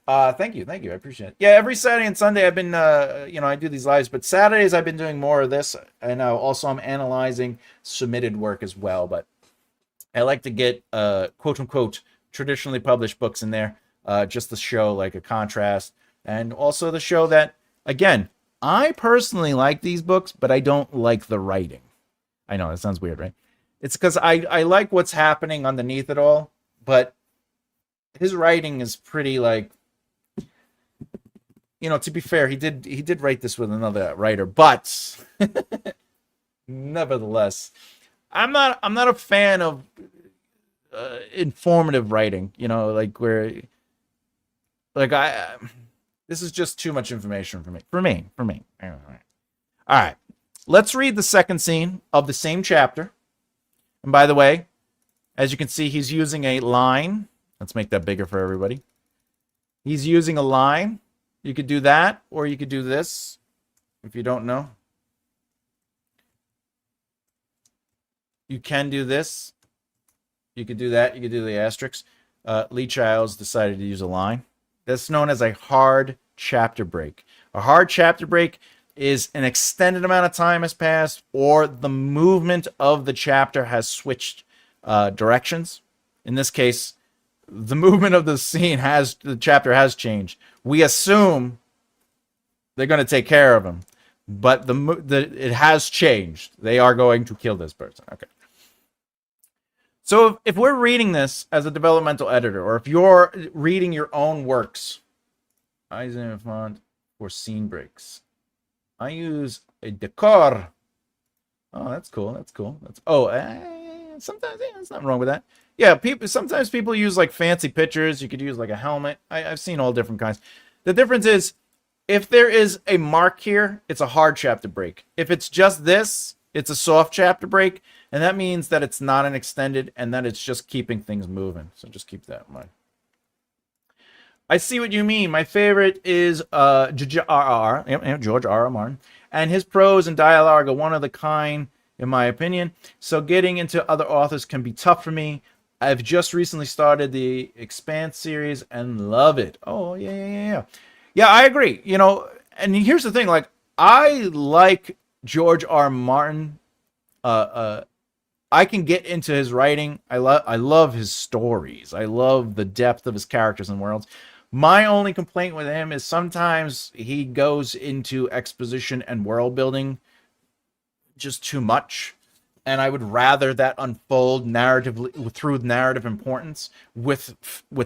Thank you, I appreciate it. Yeah, every Saturday and Sunday I've been, I do these lives, but Saturdays I've been doing more of this, and also I'm analyzing submitted work as well. But I like to get quote unquote traditionally published books in there, just to show like a contrast, and also to show that again, I personally like these books, but I don't like the writing. I know that sounds weird, right? It's because I like what's happening underneath it all, but his writing is pretty like, to be fair, he did write this with another writer, but nevertheless, I'm not a fan of informative writing. Like where, like this is just too much information for me. For me. All right, let's read the second scene of the same chapter. And by the way, as you can see, he's using a line. Let's make that bigger for everybody. He's using a line. You could do that, or you could do this, if you don't know. You can do this. You could do that. You could do the asterisk. Lee Childs decided to use a line. That's known as a hard chapter break. A hard chapter break is an extended amount of time has passed, or the movement of the chapter has switched directions. In this case, the movement of the chapter has changed. We assume they're going to take care of him, but it has changed. They are going to kill this person. Okay. So if we're reading this as a developmental editor, or if you're reading your own works, I use a font for scene breaks. I use a decor. Oh, that's cool. Sometimes there's nothing wrong with that. Yeah, sometimes people use like fancy pictures. You could use like a helmet. I've seen all different kinds. The difference is, if there is a mark here, it's a hard chapter break. If it's just this, it's a soft chapter break, and that means that it's not an extended, and that it's just keeping things moving. So just keep that in mind. I see what you mean. My favorite is George R.R. Martin, and his prose and dialogue are one of the kind, in my opinion. So getting into other authors can be tough for me. I've just recently started the Expanse series and love it. Oh, yeah. Yeah, I agree. And here's the thing. Like, I like George R. Martin. I can get into his writing. I love his stories. I love the depth of his characters and worlds. My only complaint with him is sometimes he goes into exposition and world building just too much. And I would rather that unfold narratively through narrative importance with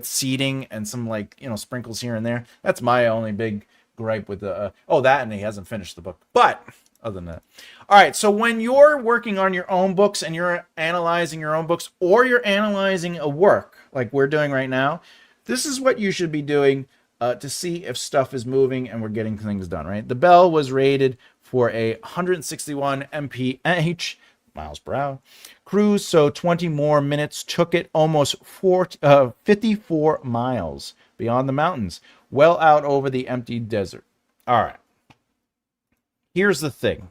seeding and some sprinkles here and there. That's my only big gripe with that, and he hasn't finished the book. But other than that, all right. So when you're working on your own books and you're analyzing your own books, or you're analyzing a work like we're doing right now, this is what you should be doing to see if stuff is moving and we're getting things done. Right. The Bell was rated for a 161 mph. miles per hour cruise, so 20 more minutes took it almost 54 miles beyond the mountains, well out over the empty desert. All right, here's the thing.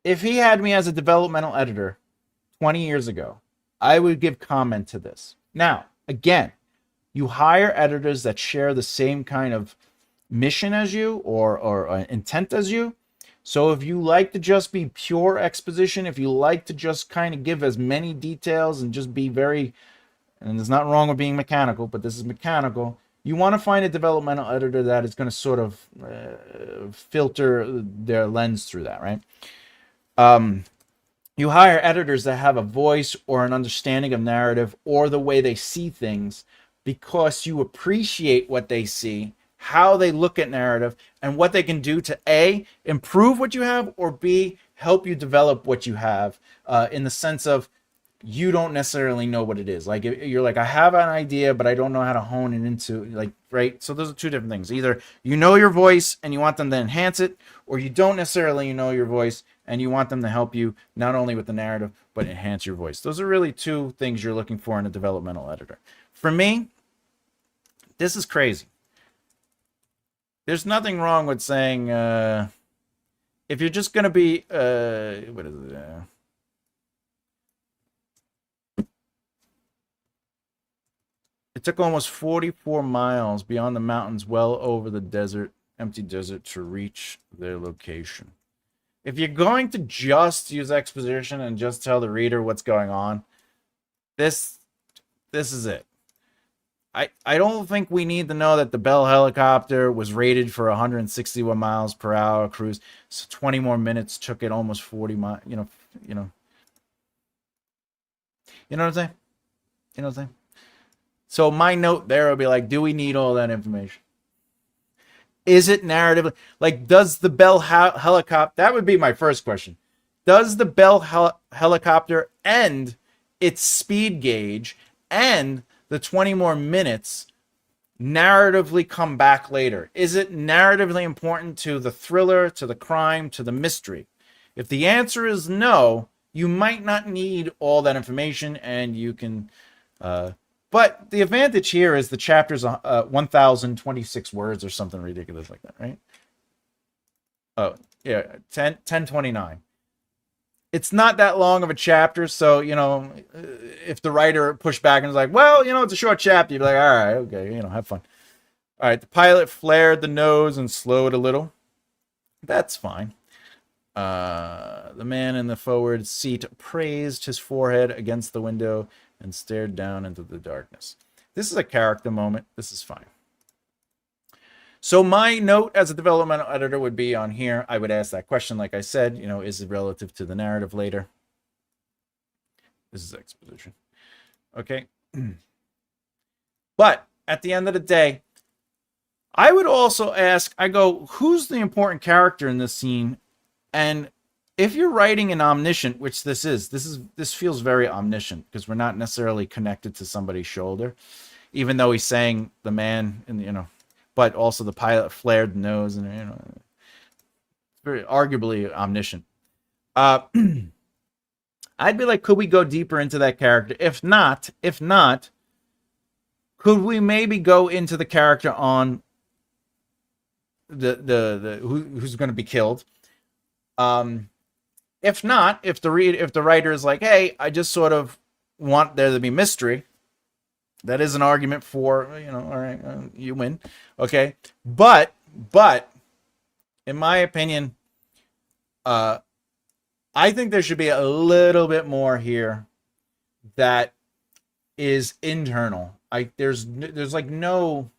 If he had me as a developmental editor 20 years ago, I would give comment to this. Now, again, you hire editors that share the same kind of mission as you, or intent as you. So if you like to just be pure exposition, if you like to just kind of give as many details and just be very, and there's nothing wrong with being mechanical, but this is mechanical, you want to find a developmental editor that is going to sort of filter their lens through that, right? You hire editors that have a voice or an understanding of narrative or the way they see things, because you appreciate what they see, how they look at narrative, and what they can do to A, improve what you have, or B, help you develop what you have, in the sense of you don't necessarily know what it is. Like, you're like, I have an idea, but I don't know how to hone it into, like, right? So those are two different things. Either you know your voice and you want them to enhance it, or you don't necessarily know your voice and you want them to help you not only with the narrative, but enhance your voice. Those are really two things you're looking for in a developmental editor. For me, this is crazy. There's nothing wrong with saying, if you're just going to be, what is it? It took almost 44 miles beyond the mountains, well over the desert, empty desert, to reach their location. If you're going to just use exposition and just tell the reader what's going on, this is it. I don't think we need to know that the Bell helicopter was rated for 161 miles per hour cruise. So 20 more minutes took it almost 40 miles. You know what I'm saying? You know what I'm saying? So my note there will be like, do we need all that information? Is it narrative? Like, does the Bell helicopter, that would be my first question. Does the Bell helicopter end its speed gauge and the 20 more minutes narratively come back later? Is it narratively important to the thriller, to the crime, to the mystery? If the answer is no, you might not need all that information, and you can... but the advantage here is the chapter's 1,026 words or something ridiculous like that, right? Oh, yeah, 1029. It's not that long of a chapter, so, if the writer pushed back and was like, well, it's a short chapter, you'd be like, all right, okay, have fun. All right, the pilot flared the nose and slowed a little. That's fine. The man in the forward seat praised his forehead against the window and stared down into the darkness. This is a character moment. This is fine. So my note as a developmental editor would be on here. I would ask that question, like I said, is it relative to the narrative later? This is exposition. Okay. But at the end of the day, I would also ask, who's the important character in this scene? And if you're writing an omniscient, which this feels very omniscient because we're not necessarily connected to somebody's shoulder, even though he's saying the man and but also the pilot flared the nose and it's very arguably omniscient. I'd be like, could we go deeper into that character? If not, could we maybe go into the character on the who's going to be killed? If not, if the writer is like, hey, I just sort of want there to be mystery, that is an argument for, all right, you win. Okay. But in my opinion, I think there should be a little bit more here that is internal. There's no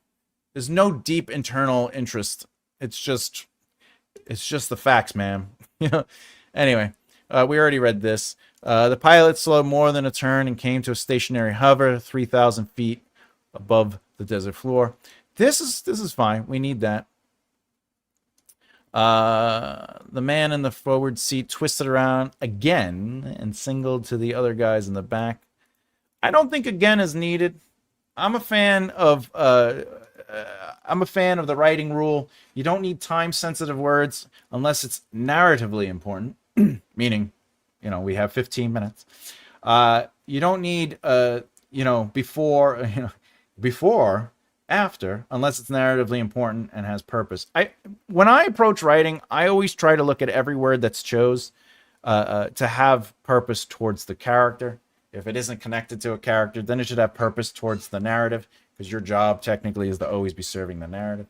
deep internal interest. It's just the facts, man. Anyway, we already read this. The pilot slowed more than a turn and came to a stationary hover 3,000 feet above the desert floor. This is fine. We need that. The man in the forward seat twisted around again and signaled to the other guys in the back. I don't think again is needed. I'm a fan of the writing rule. You don't need time-sensitive words unless it's narratively important, meaning, we have 15 minutes. You don't need, before, after, unless it's narratively important and has purpose. When I approach writing, I always try to look at every word that's chose to have purpose towards the character. If it isn't connected to a character, then it should have purpose towards the narrative, because your job technically is to always be serving the narrative.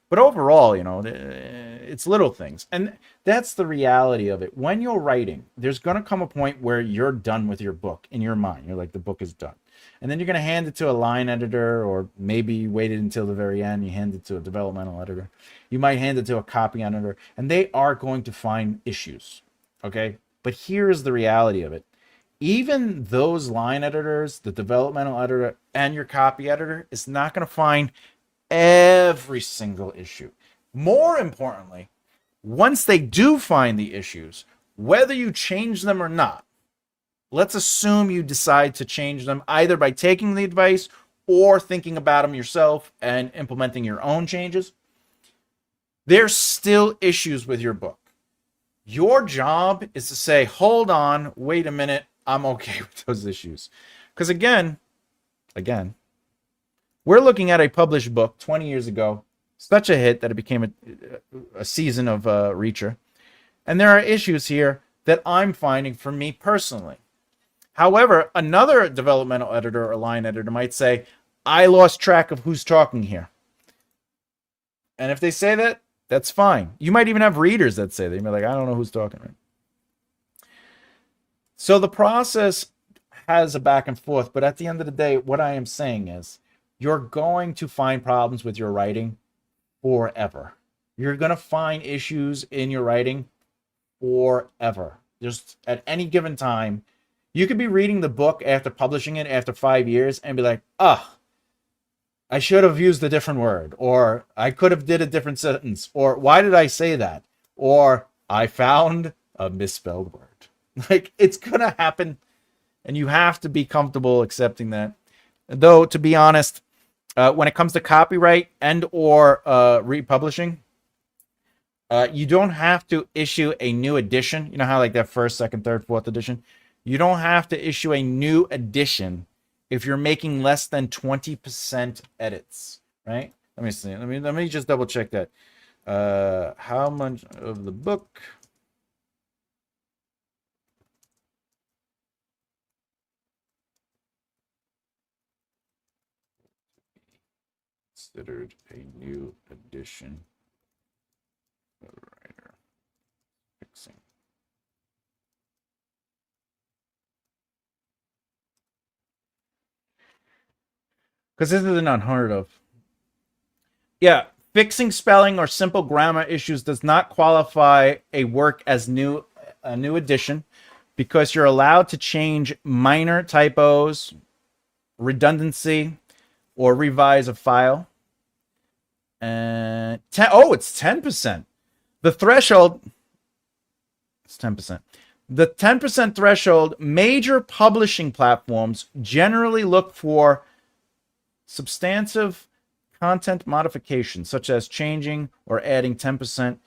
But overall, it's little things. And that's the reality of it. When you're writing, there's going to come a point where you're done with your book in your mind. You're like, the book is done. And then you're going to hand it to a line editor, or maybe you waited until the very end. You hand it to a developmental editor. You might hand it to a copy editor. And they are going to find issues. Okay? But here's the reality of it. Even those line editors, the developmental editor, and your copy editor is not going to find every single issue. More importantly, once they do find the issues, whether you change them or not, let's assume you decide to change them either by taking the advice or thinking about them yourself and implementing your own changes, there's still issues with your book. Your job is to say, hold on, wait a minute, I'm okay with those issues. Because again, we're looking at a published book 20 years ago, such a hit that it became a season of Reacher. And there are issues here that I'm finding for me personally. However, another developmental editor or line editor might say, I lost track of who's talking here. And if they say that, that's fine. You might even have readers that say that. You might be like, I don't know who's talking. Right? So the process has a back and forth, but at the end of the day, what I am saying is you're going to find problems with your writing forever. You're going to find issues in your writing forever. Just at any given time, you could be reading the book after publishing it after 5 years and be like, I should have used a different word, or I could have did a different sentence, or why did I say that? Or I found a misspelled word. Like, it's going to happen, and you have to be comfortable accepting that. Though, to be honest, when it comes to copyright and or republishing, you don't have to issue a new edition. You know how like that first, second, third, fourth edition? You don't have to issue a new edition if you're making less than 20% edits, right? Let me see. Let me just double check that. How much of the book? Considered a new edition. The writer fixing. Because this is an unheard of. Yeah, fixing spelling or simple grammar issues does not qualify a work as a new edition because you're allowed to change minor typos, redundancy, or revise a file. And it's 10%. The threshold, it's 10%. The 10% threshold, major publishing platforms generally look for substantive content modifications, such as changing or adding 10%.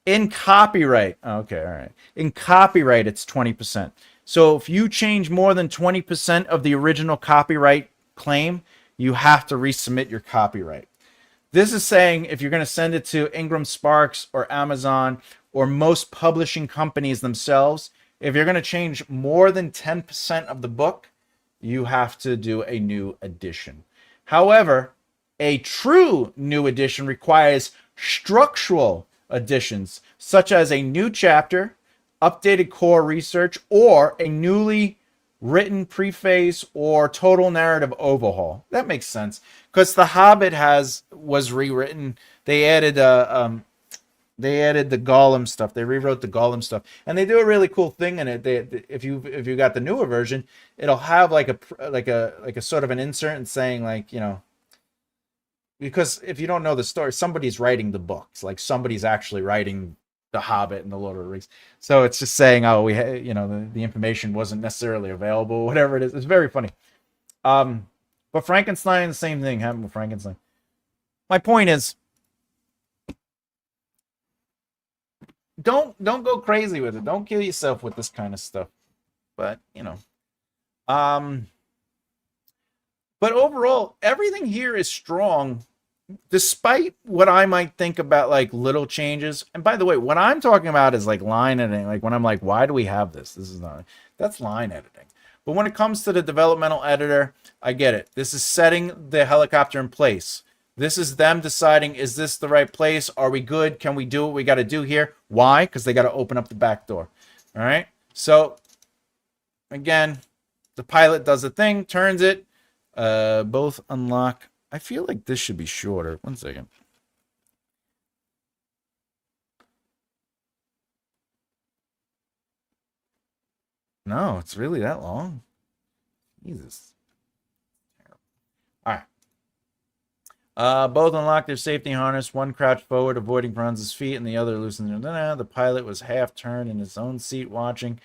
In copyright, okay, all right. In copyright, it's 20%. So if you change more than 20% of the original copyright claim, you have to resubmit your copyright. This is saying if you're going to send it to Ingram Sparks or Amazon or most publishing companies themselves, if you're going to change more than 10% of the book, you have to do a new edition. However, a true new edition requires structural additions, such as a new chapter, updated core research, or a newly written preface or total narrative overhaul. That makes sense because The Hobbit was rewritten. They added the Gollum stuff. They rewrote the Gollum stuff, and they do a really cool thing in it. If you got the newer version, it'll have like a sort of an insert and saying like, you know, because if you don't know the story, somebody's writing the books. Like somebody's actually writing The Hobbit and the Lord of the Rings. So it's just saying, oh, the information wasn't necessarily available, whatever it is. It's very funny. But Frankenstein, the same thing happened with Frankenstein. My point is, don't go crazy with it. Don't kill yourself with this kind of stuff. But but overall, everything here is strong, despite what I might think about like little changes. And by the way, what I'm talking about is like line editing. Like when I'm like, why do we have this? That's line editing. But when it comes to the developmental editor, I get it. This is setting the helicopter in place. This is them deciding, is this the right place? Are we good? Can we do what we got to do here? Why? Because they got to open up the back door. All right. So again, the pilot does the thing, turns it. Both unlock. I feel like this should be shorter. 1 second. No, it's really that long. Jesus. All right. Both unlock their safety harness. One crouched forward, avoiding Franz's feet, and the other loosened. The pilot was half turned in his own seat, watching.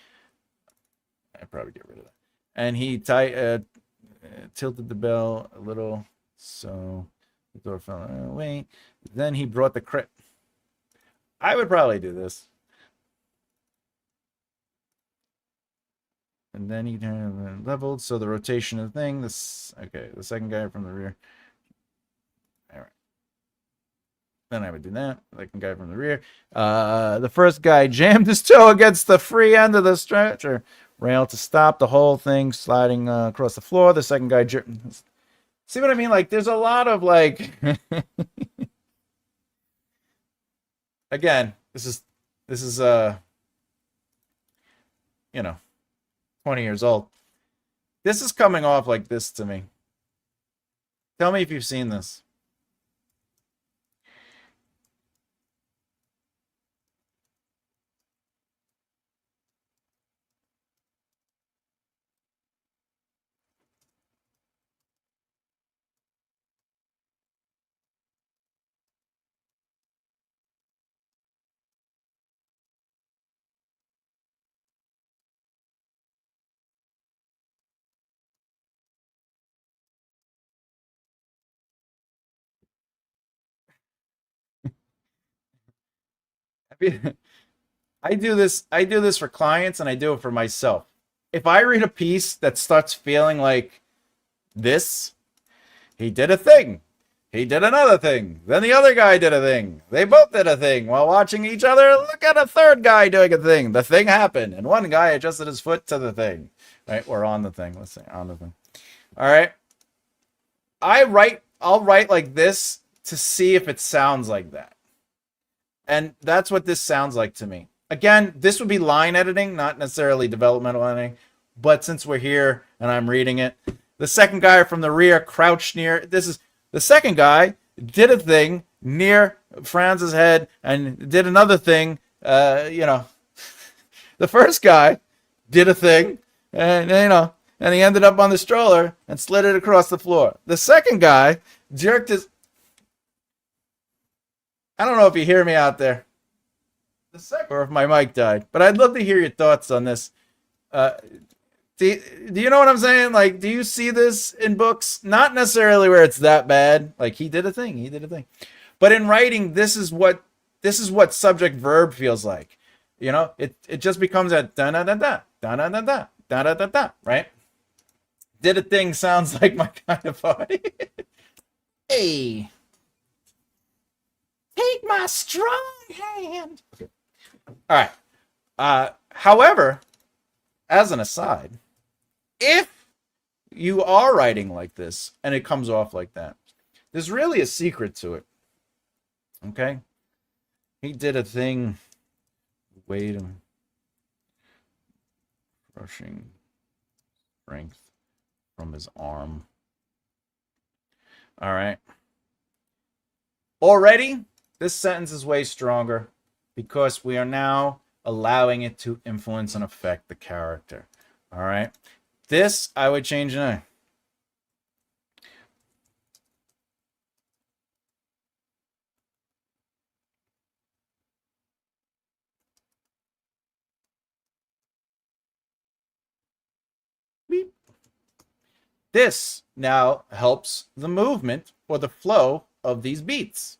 I'd probably get rid of that. And he tilted the bell a little, so the door fell away. Then he brought the crit. I would probably do this. And then he turned leveled, so the rotation of the thing. The second guy from the rear. All right. Then I would do that. Second guy from the rear. The first guy jammed his toe against the free end of the stretcher rail to stop the whole thing sliding across the floor. The second guy see what I mean? Like, there's a lot of like. Again, this is 20 years old. This is coming off like this to me. Tell me if you've seen this. I do this for clients and I do it for myself. If I read a piece that starts feeling like this, he did a thing. He did another thing. Then the other guy did a thing. They both did a thing while watching each other. Look at a third guy doing a thing. The thing happened, and one guy adjusted his foot to the thing. Right? Or on the thing. Let's say on the thing. All right. I'll write like this to see if it sounds like that. And that's what this sounds like to me. Again, this would be line editing, not necessarily developmental editing. But since we're here and I'm reading it, the second guy from the rear crouched near. This is the second guy did a thing near Franz's head and did another thing. The first guy did a thing, and and he ended up on the stroller and slid it across the floor. The second guy jerked his. I don't know if you hear me out there. Or if my mic died, but I'd love to hear your thoughts on this. Do you know what I'm saying? Like, do you see this in books? Not necessarily where it's that bad. Like, he did a thing. But in writing, this is what subject verb feels like. It just becomes a da da da da da da da da da da da da. Right? Did a thing sounds like my kind of party. Hey, take my strong hand. Okay. All right. However, as an aside, if you are writing like this and it comes off like that, there's really a secret to it. Okay? He did a thing. Wait a minute. Crushing strength from his arm. All right. Already, this sentence is way stronger because we are now allowing it to influence and affect the character. All right. This I would change now. Beep. This now helps the movement or the flow of these beats.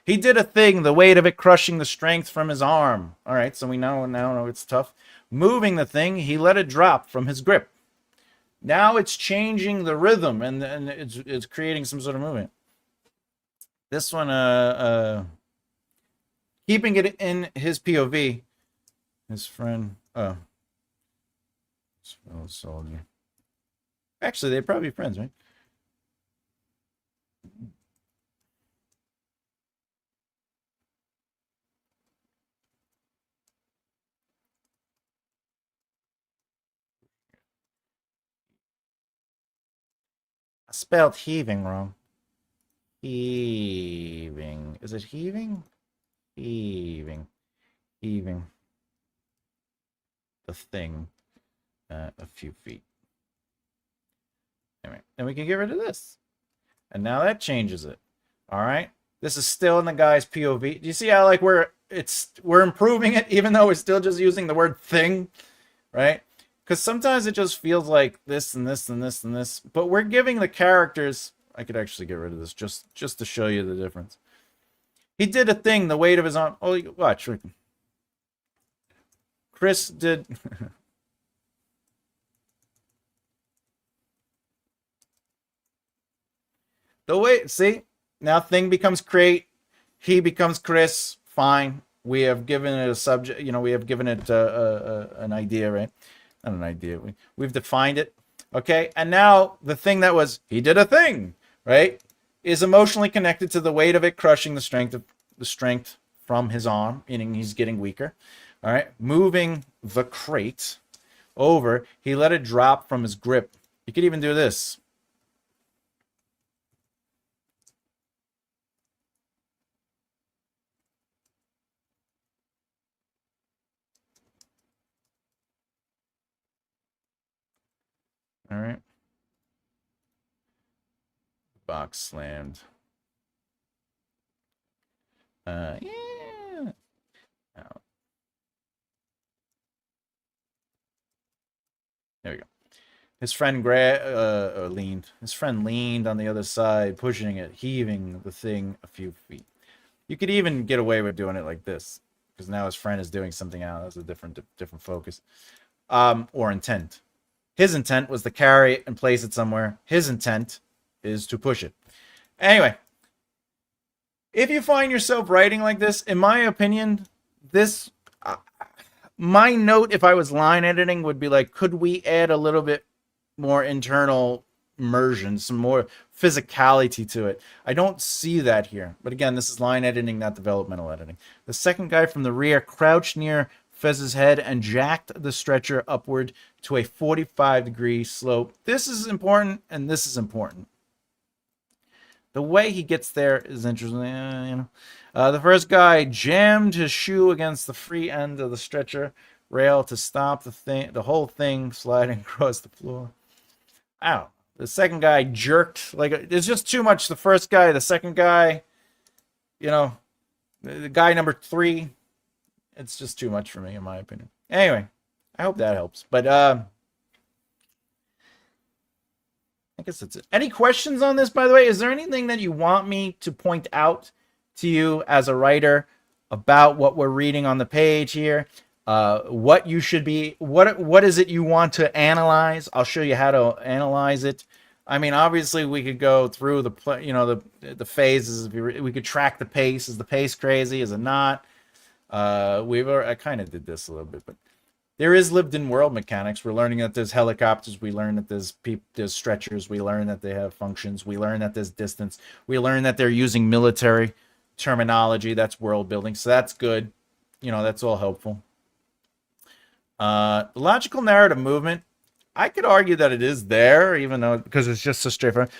He did a thing, the weight of it crushing the strength from his arm. All right, so we now know it's tough. Moving the thing, he let it drop from his grip. Now it's changing the rhythm and it's creating some sort of movement. This one, keeping it in his POV, his friend, soldier. Actually, they're probably friends, right? I spelled heaving wrong. Heaving. Is it heaving? Heaving. Heaving. The thing. A few feet. Anyway, then we can get rid of this. And now that changes it. All right. This is still in the guy's POV. Do you see how like we're improving it even though we're still just using the word thing, right? Because sometimes it just feels like this and this and this and this, but we're giving the characters. I could actually get rid of this just to show you the difference. He did a thing, the weight of his arm. Oh, watch. Chris did. The way, see, now thing becomes create. He becomes Chris. Fine. We have given it a subject. We have given it an idea, right? Not an idea. We've defined it. Okay. And now the thing that was he did a thing, right, is emotionally connected to the weight of it crushing the strength from his arm, meaning he's getting weaker. All right. Moving the crate over, he let it drop from his grip. You could even do this. All right. Box slammed. Yeah. Out. There we go. His friend leaned. His friend leaned on the other side, pushing it, heaving the thing a few feet. You could even get away with doing it like this, because now his friend is doing something else. That's a different focus, or intent. His intent was to carry it and place it somewhere. His intent is to push it. Anyway, if you find yourself writing like this, in my opinion, my note, if I was line editing, would be like, could we add a little bit more internal immersion, some more physicality to it? I don't see that here. But again, this is line editing, not developmental editing. The second guy from the rear crouched near Fez's head and jacked the stretcher upward to a 45-degree slope. This is important, and this is important. The way he gets there is interesting. The first guy jammed his shoe against the free end of the stretcher rail to stop the whole thing sliding across the floor. Ow. The second guy jerked. It's just too much. The first guy, the second guy, the guy number 3, it's just too much for me, in my opinion. Anyway, I hope that helps. But I guess that's it. Any questions on this, by the way? Is there anything that you want me to point out to you as a writer about what we're reading on the page here? What you should be, what is it you want to analyze? I'll show you how to analyze it. I mean, obviously we could go through the phases. We could track the pace. Is the pace crazy? Is it not? I kind of did this a little bit, but there is lived in world mechanics. We're learning that there's helicopters. We learn that there's stretchers. We learn that they have functions. We learn that there's distance. We learn that they're using military terminology. That's world building. So that's good. That's all helpful. Logical narrative movement. I could argue that it is there, even though, because it's just so straightforward.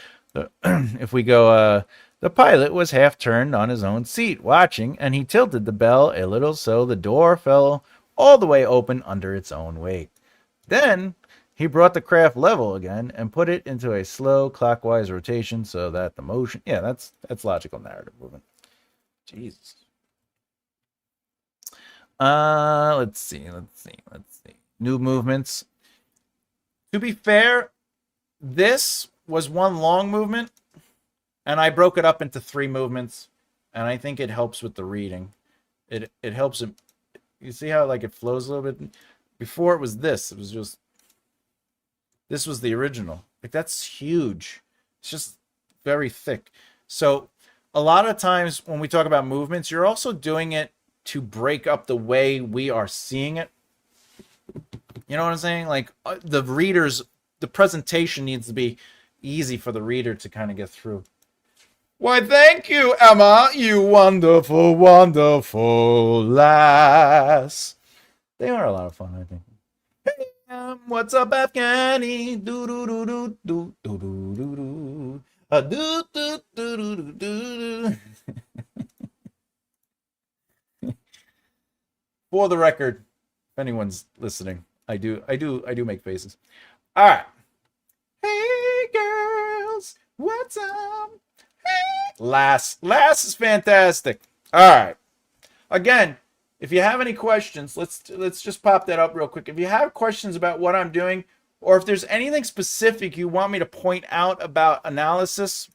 If we go, the pilot was half turned on his own seat, watching, and he tilted the bell a little so the door fell all the way open under its own weight. Then he brought the craft level again and put it into a slow clockwise rotation so that the motion, that's logical narrative movement. Jesus. Let's see. New movements. To be fair, this was one long movement, and I broke it up into 3 movements, and I think it helps with the reading. It helps it. You see how it flows a little bit? Before it was this. It was just, this was the original. That's huge. It's just very thick. So a lot of times when we talk about movements, you're also doing it to break up the way we are seeing it. You know what I'm saying? The presentation needs to be easy for the reader to kind of get through. Why, thank you, Emma, you wonderful, wonderful lass. They are a lot of fun, I think. Hey, what's up, Afghani? Do do do do do do do do do. Do do do do do do. For the record, if anyone's listening, I do make faces. All right. Hey girls, what's up? Hey. Lass is fantastic. All right. Again, if you have any questions, let's just pop that up real quick. If you have questions about what I'm doing, or if there's anything specific you want me to point out about analysis,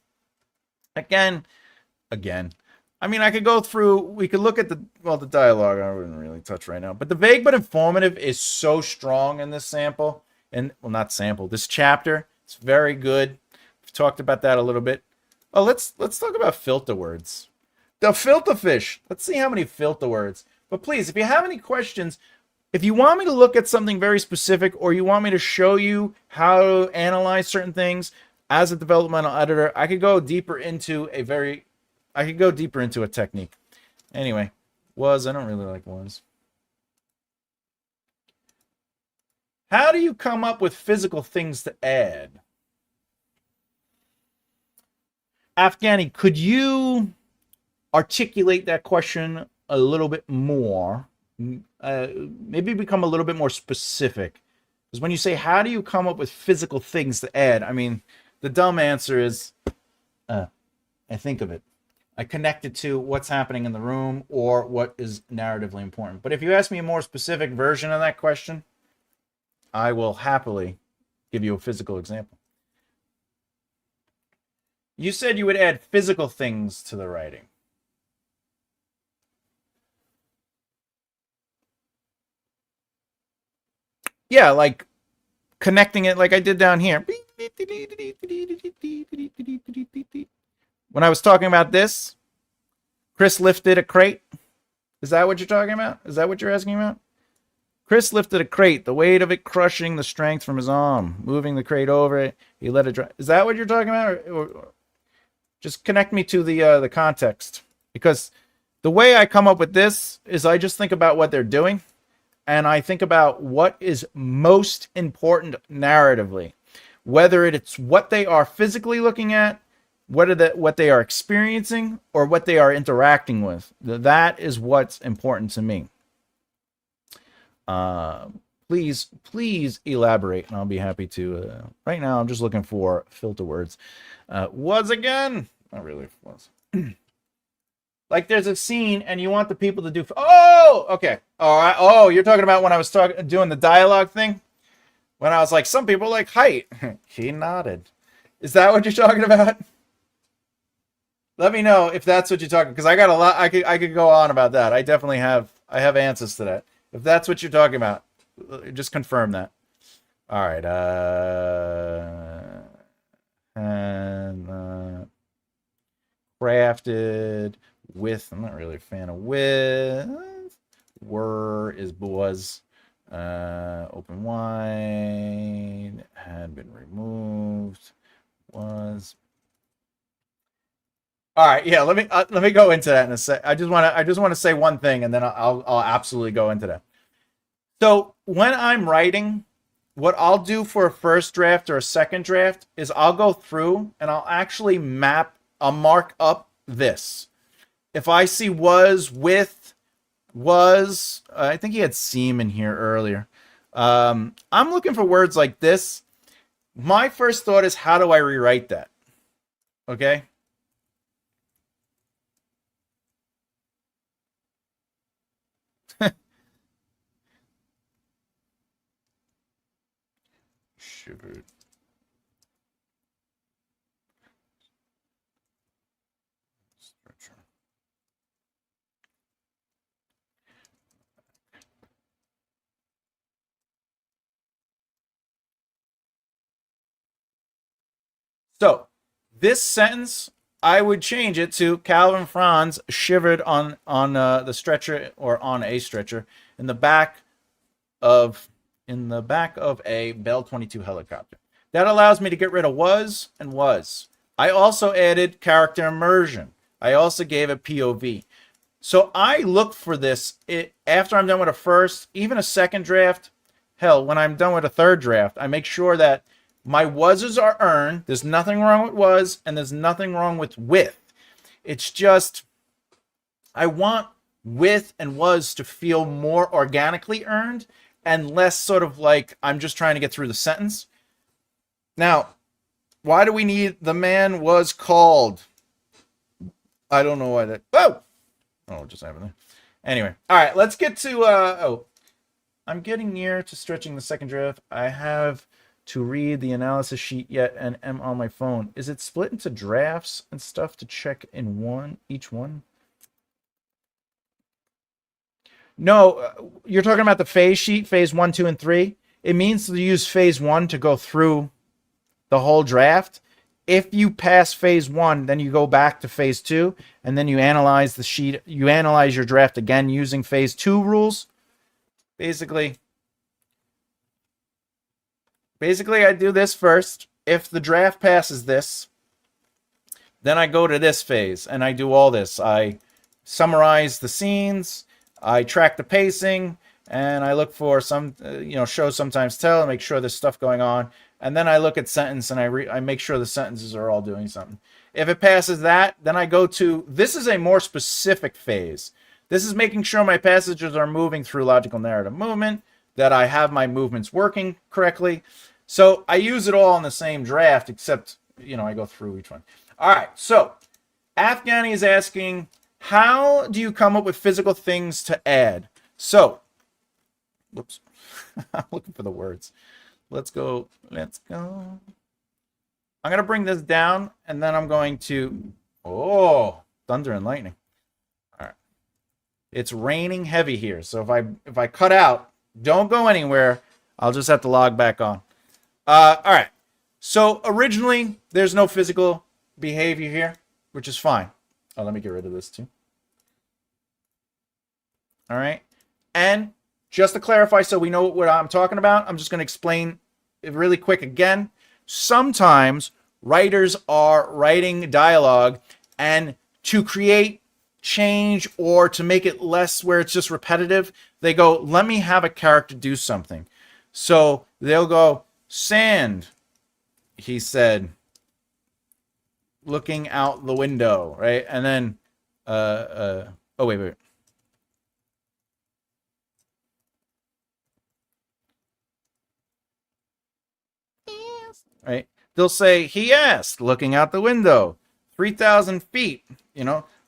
again, I mean, I could go through, we could look at the dialogue I wouldn't really touch right now, but the vague but informative is so strong in this sample, this chapter. It's very good. We've talked about that a little bit. Oh, let's talk about filter words. The filter fish. Let's see how many filter words. But please, if you have any questions, if you want me to look at something very specific or you want me to show you how to analyze certain things as a developmental editor, I could go deeper into a technique. Anyway, I don't really like was. How do you come up with physical things to add? Afghani, could you articulate that question a little bit more? Maybe become a little bit more specific. Because when you say, how do you come up with physical things to add? I mean, the dumb answer is, I think of it. I connect it to what's happening in the room or what is narratively important. But if you ask me a more specific version of that question, I will happily give you a physical example. You said you would add physical things to the writing. Yeah, like connecting it like I did down here. When I was talking about this, Chris lifted a crate. Is that what you're talking about? Is that what you're asking about? Chris lifted a crate, the weight of it crushing the strength from his arm, moving the crate over it. He let it dry. Is that what you're talking about? Or just connect me to the context. Because the way I come up with this is I just think about what they're doing. And I think about what is most important narratively, whether it's what they are physically looking at, what they are experiencing, or what they are interacting with. That is what's important to me. Please elaborate, and I'll be happy to. Right now, I'm just looking for filter words. Was again? Not really. Was. Like there's a scene and you want the people to do. Oh, okay. All right. Oh, you're talking about when I was doing the dialogue thing? When I was like, some people like height. He nodded. Is that what you're talking about? Let me know if that's what you're talking, because I got a lot. I could go on about that. I definitely have. I have answers to that. If that's what you're talking about, just confirm that. All right. And crafted with. I'm not really a fan of with. Was. Open wide. Had been removed. Was. All right, yeah. Let me go into that in a sec. I just want to say one thing, and then I'll absolutely go into that. So when I'm writing, what I'll do for a first draft or a second draft is I'll go through and I'll actually I'll mark up this. If I see was, with, was, I think he had seam in here earlier. I'm looking for words like this. My first thought is, how do I rewrite that? Okay. Shivered. Stretcher. So this sentence, I would change it to Calvin Franz shivered on the stretcher, or on a stretcher in the back of a Bell 22 helicopter. That allows me to get rid of was and was. I also added character immersion. I also gave it POV. So I look for this after I'm done with a first, even a second draft. Hell, when I'm done with a third draft, I make sure that my wases are earned. There's nothing wrong with was, and there's nothing wrong with. It's just I want with and was to feel more organically earned and less sort of like I'm just trying to get through the sentence. Now, why do we need the man was called? I don't know why that. Oh, what just happened there? Anyway, all right, let's get to. I'm getting near to stretching the second draft. I have to read the analysis sheet yet and am on my phone. Is it split into drafts and stuff to check in each one? No, you're talking about the phase sheet, phase 1, 2, and 3. It means to use phase 1 to go through the whole draft. If you pass phase 1, then you go back to phase 2, and then you analyze the sheet. You analyze your draft again using phase 2 rules. Basically, I do this first. If the draft passes this, then I go to this phase, and I do all this. I summarize the scenes, I track the pacing, and I look for some, show sometimes tell, and make sure there's stuff going on. And then I look at sentence, and I make sure the sentences are all doing something. If it passes that, then I go to, this is a more specific phase. This is making sure my passages are moving through logical narrative movement, that I have my movements working correctly. So I use it all in the same draft, except, I go through each one. All right, so Afghani is asking, how do you come up with physical things to add? So, whoops, I'm looking for the words. Let's go. I'm going to bring this down, and then I'm going to, thunder and lightning. All right. It's raining heavy here, so if I cut out, don't go anywhere. I'll just have to log back on. All right. So originally, there's no physical behavior here, which is fine. Oh, let me get rid of this too. All right. And just to clarify, so we know what I'm talking about, I'm just going to explain it really quick again. Sometimes writers are writing dialogue, and to create change or to make it less where it's just repetitive, they go, let me have a character do something. So they'll go, sand, he said, looking out the window, right? And then, oh, wait. Right? They'll say, he asked, looking out the window, 3,000 feet,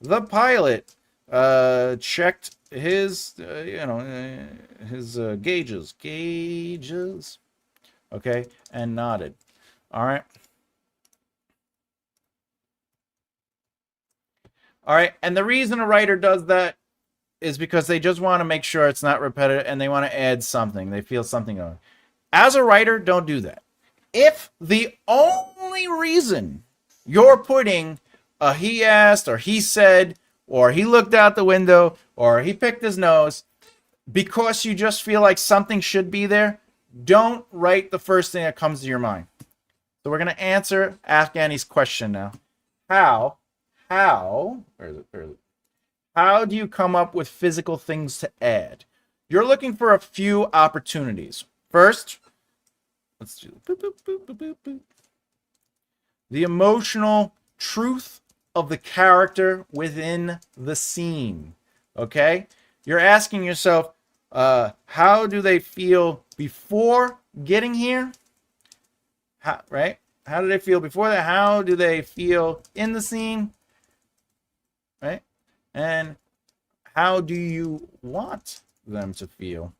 the pilot checked his, his gauges, okay, and nodded. All right. All right, and the reason a writer does that is because they just want to make sure it's not repetitive, and they want to add something. They feel something on. As a writer, don't do that. If the only reason you're putting a he asked, or he said, or he looked out the window, or he picked his nose, because you just feel like something should be there, don't write the first thing that comes to your mind. So we're going to answer Afghani's question now. How where is it? How do you come up with physical things to add? You're looking for a few opportunities. First, let's do the emotional truth of the character within the scene. Okay? You're asking yourself, how do they feel before getting here? Right? How do they feel before that? How do they feel in the scene? Right? And how do you want them to feel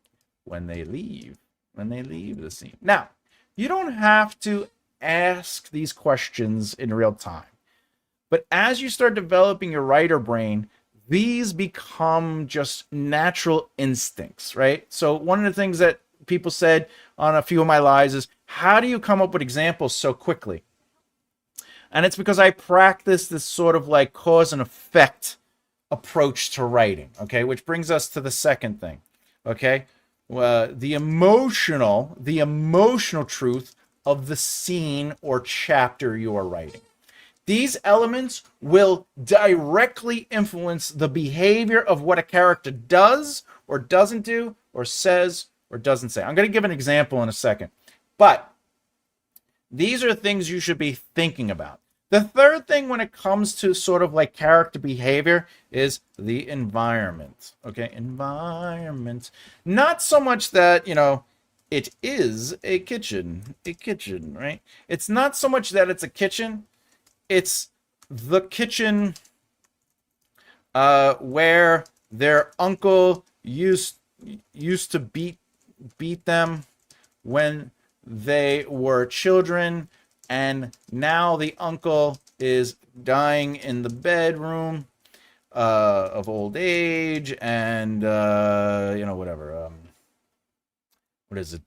when they leave the scene? Now, you don't have to ask these questions in real time. But as you start developing your writer brain, these become just natural instincts, right? So one of the things that people said on a few of my lives is, how do you come up with examples so quickly? And it's because I practice this sort of like cause and effect approach to writing, okay? Which brings us to the second thing, okay? The emotional truth of the scene or chapter you are writing. These elements will directly influence the behavior of what a character does or doesn't do or says or doesn't say. I'm going to give an example in a second, but these are things you should be thinking about. The third thing when it comes to sort of like character behavior is the environment. Okay, environment. Not so much that, it is a kitchen, right? It's not so much that it's a kitchen. It's the kitchen where their uncle used to beat them when they were children, and now the uncle is dying in the bedroom of old age, and whatever. What is it?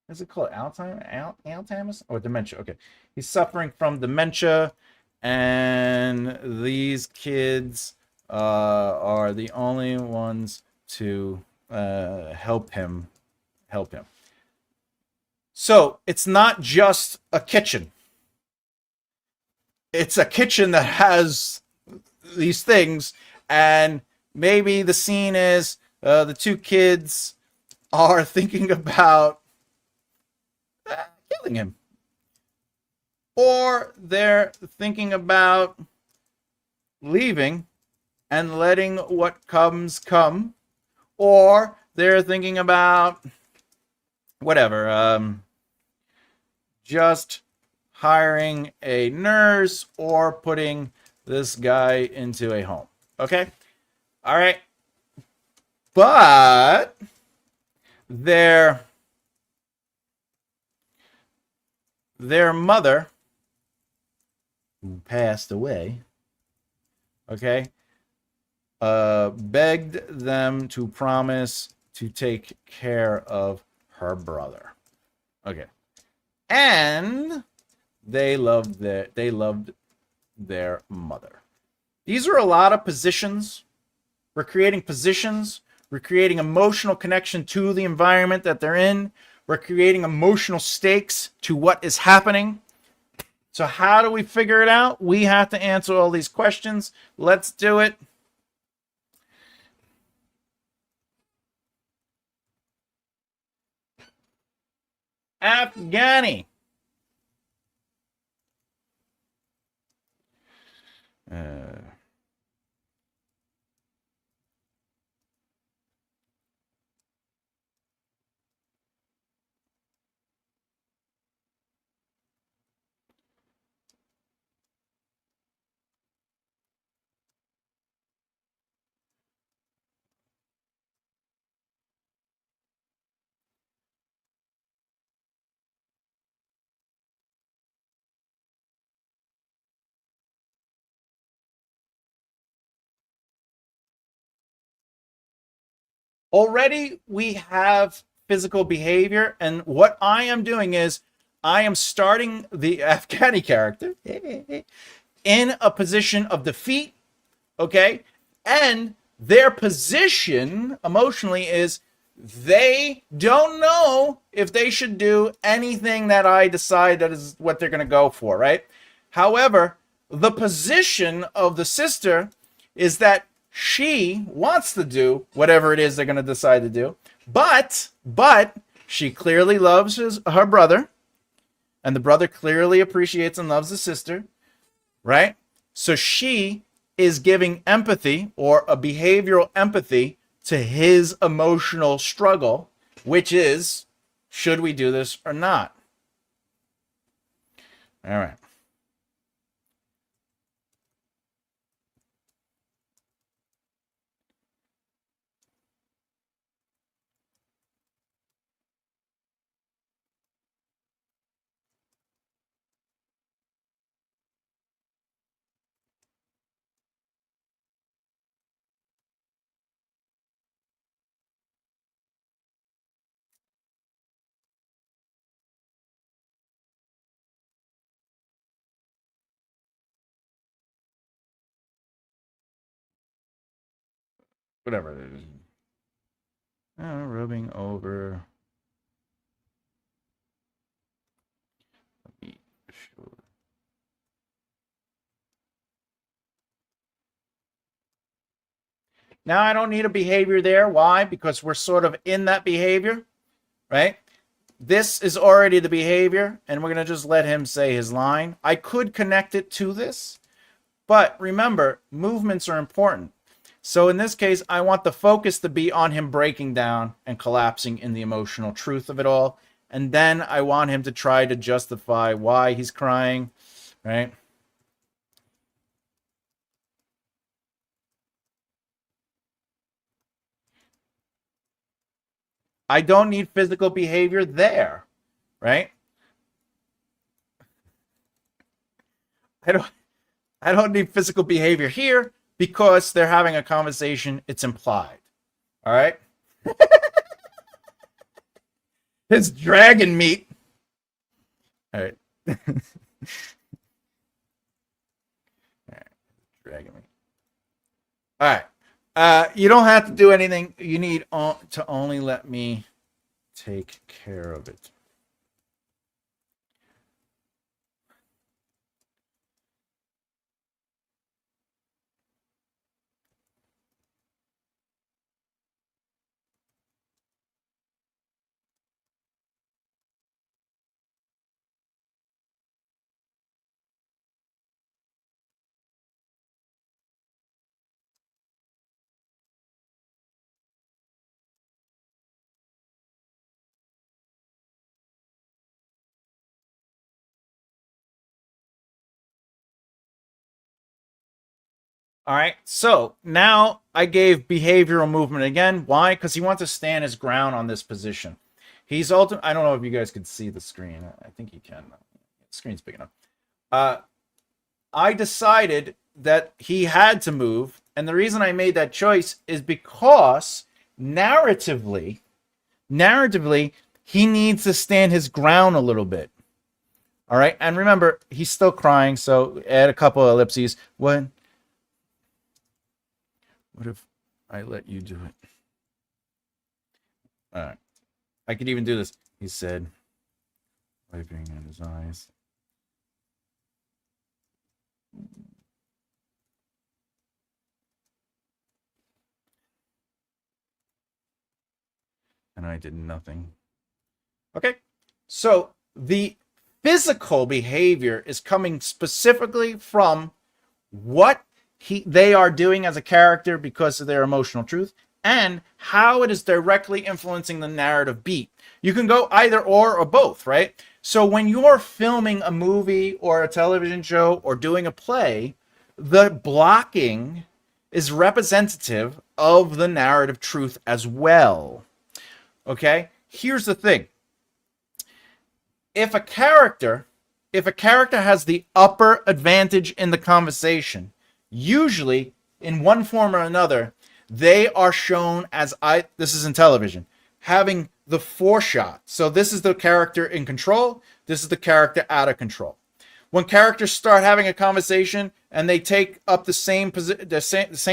Is it called Alzheimer's or dementia? Okay, he's suffering from dementia, and these kids are the only ones to help him. Help him. So it's not just a kitchen. It's a kitchen that has these things, and maybe the scene is the two kids are thinking about killing him, or they're thinking about leaving and letting what comes come, or they're thinking about whatever, just hiring a nurse or putting this guy into a home. Okay? All right. But their mother, who passed away, okay, begged them to promise to take care of her brother. Okay. And they loved their mother. These are a lot of positions. We're creating positions. We're creating emotional connection to the environment that they're in. We're creating emotional stakes to what is happening. So how do we figure it out? We have to answer all these questions. Let's do it. Afghani. Already we have physical behavior, and what I am doing is I am starting the Afghani character in a position of defeat, okay? And their position emotionally is they don't know if they should do anything that I decide that is what they're going to go for, right? However, the position of the sister is that she wants to do whatever it is they're going to decide to do, but she clearly loves her brother, and the brother clearly appreciates and loves the sister, right? So she is giving empathy, or a behavioral empathy, to his emotional struggle, which is, should we do this or not? All right. Whatever it is. Rubbing over. Sure. Now I don't need a behavior there. Why? Because we're sort of in that behavior, right? This is already the behavior, and we're going to just let him say his line. I could connect it to this, but remember, movements are important. So in this case, I want the focus to be on him breaking down and collapsing in the emotional truth of it all. And then I want him to try to justify why he's crying, right? I don't need physical behavior there, right? I don't need physical behavior here because they're having a conversation. It's implied. All right. His dragon meat. All right. All right. Dragon meat. All right. You don't have to do anything. You need to only let me take care of it. All right. So now I gave behavioral movement again. Why? Because he wants to stand his ground on this position. He's ultimate. I don't know if you guys can see the screen. I think you can. The screen's big enough. I decided that he had to move, and the reason I made that choice is because narratively, he needs to stand his ground a little bit. All right. And remember, he's still crying, so add a couple of ellipses. What if I let you do it? All right. I could even do this. He said, wiping at his eyes. And I did nothing. Okay. So the physical behavior is coming specifically from what they are doing as a character because of their emotional truth, and how it is directly influencing the narrative beat. You can go either or both, right? So when you're filming a movie or a television show or doing a play, the blocking is representative of the narrative truth as well. Okay? Here's the thing. If a character has the upper advantage in the conversation, usually in one form or another, they are shown as, this is in television, having the foreshot. So this is the character in control. This is the character out of control. When characters start having a conversation and they take up the same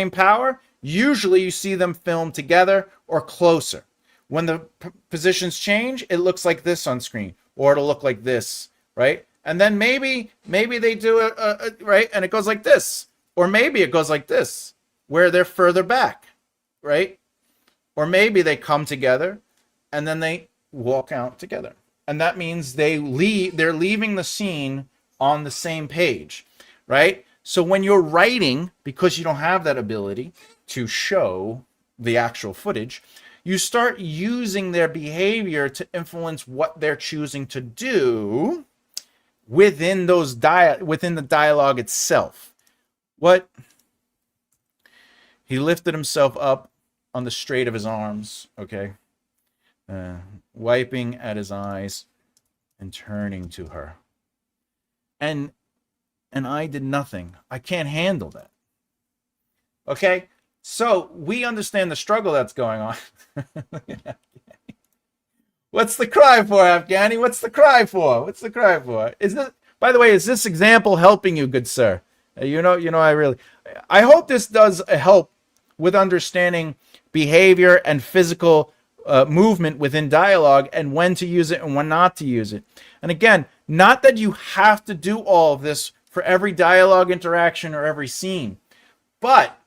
power, usually you see them filmed together or closer. When the positions change, it looks like this on screen, or it'll look like this, right? And then maybe they do it, right? And it goes like this. Or maybe it goes like this, where they're further back, right? Or maybe they come together and then they walk out together. And that means they're leaving the scene on the same page, right? So when you're writing, because you don't have that ability to show the actual footage, you start using their behavior to influence what they're choosing to do within the dialogue itself. What? He lifted himself up on the straight of his arms, okay? Wiping at his eyes and turning to her. And I did nothing. I can't handle that. Okay? So we understand the struggle that's going on. What's the cry for, Afghani? What's the cry for? What's the cry for? By the way, is this example helping you, good sir? I hope this does help with understanding behavior and physical movement within dialogue, and when to use it and when not to use it. And again, not that you have to do all of this for every dialogue interaction or every scene, but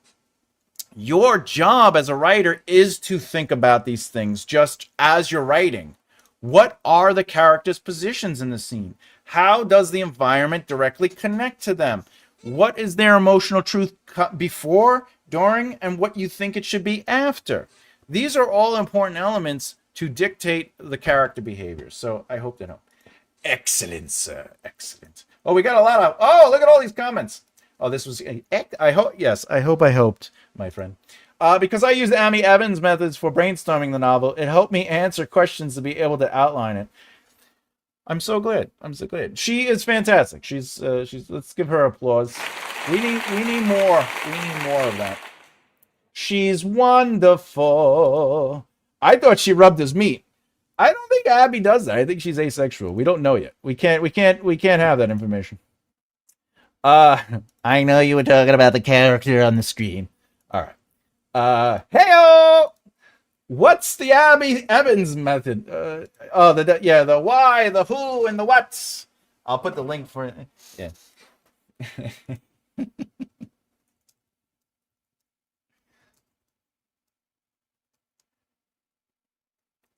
your job as a writer is to think about these things just as you're writing. What are the characters' positions in the scene? How does the environment directly connect to them? What is their emotional truth before, during, and what you think it should be after? These are all important elements to dictate the character behavior. So I hope that helped. Excellent, sir. Excellent. Oh, we got a lot of... Oh, look at all these comments. Oh, this was... I hope... Yes, I hope I helped, my friend. Because I used Amy Evans' methods for brainstorming the novel, it helped me answer questions to be able to outline it. I'm so glad. I'm so glad. She is fantastic. She's let's give her applause. We need more. We need more of that. She's wonderful. I thought she rubbed his meat. I don't think Abby does that. I think she's asexual. We don't know yet. We can't have that information. Uh, I know you were talking about the character on the screen. All right. Heyo! What's the Abby Evans method? The why, the who, and the what's. I'll put the link for it. Yeah.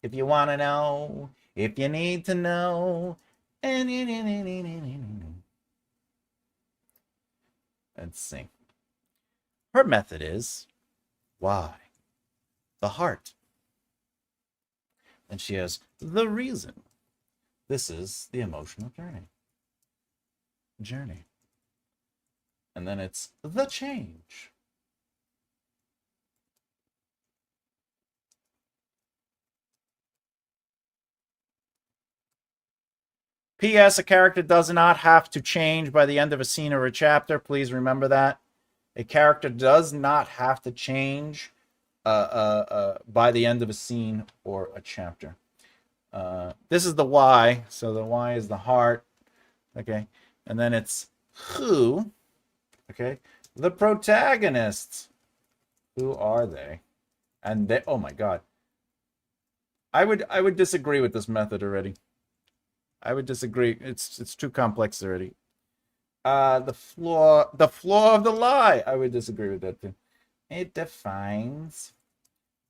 If you want to know, if you need to know. Let's see. Her method is why? The heart. And she has the reason. This is the emotional journey. And then it's the change. P.S. A character does not have to change by the end of a scene or a chapter. Please remember that. A character does not have to change by the end of a scene or a chapter. This is the why. So the why is the heart. Okay. And then it's who. Okay. The protagonists. Who are they? And they, oh my God. I would disagree with this method already. I would disagree. It's too complex already. The flaw of the lie. I would disagree with that too. It defines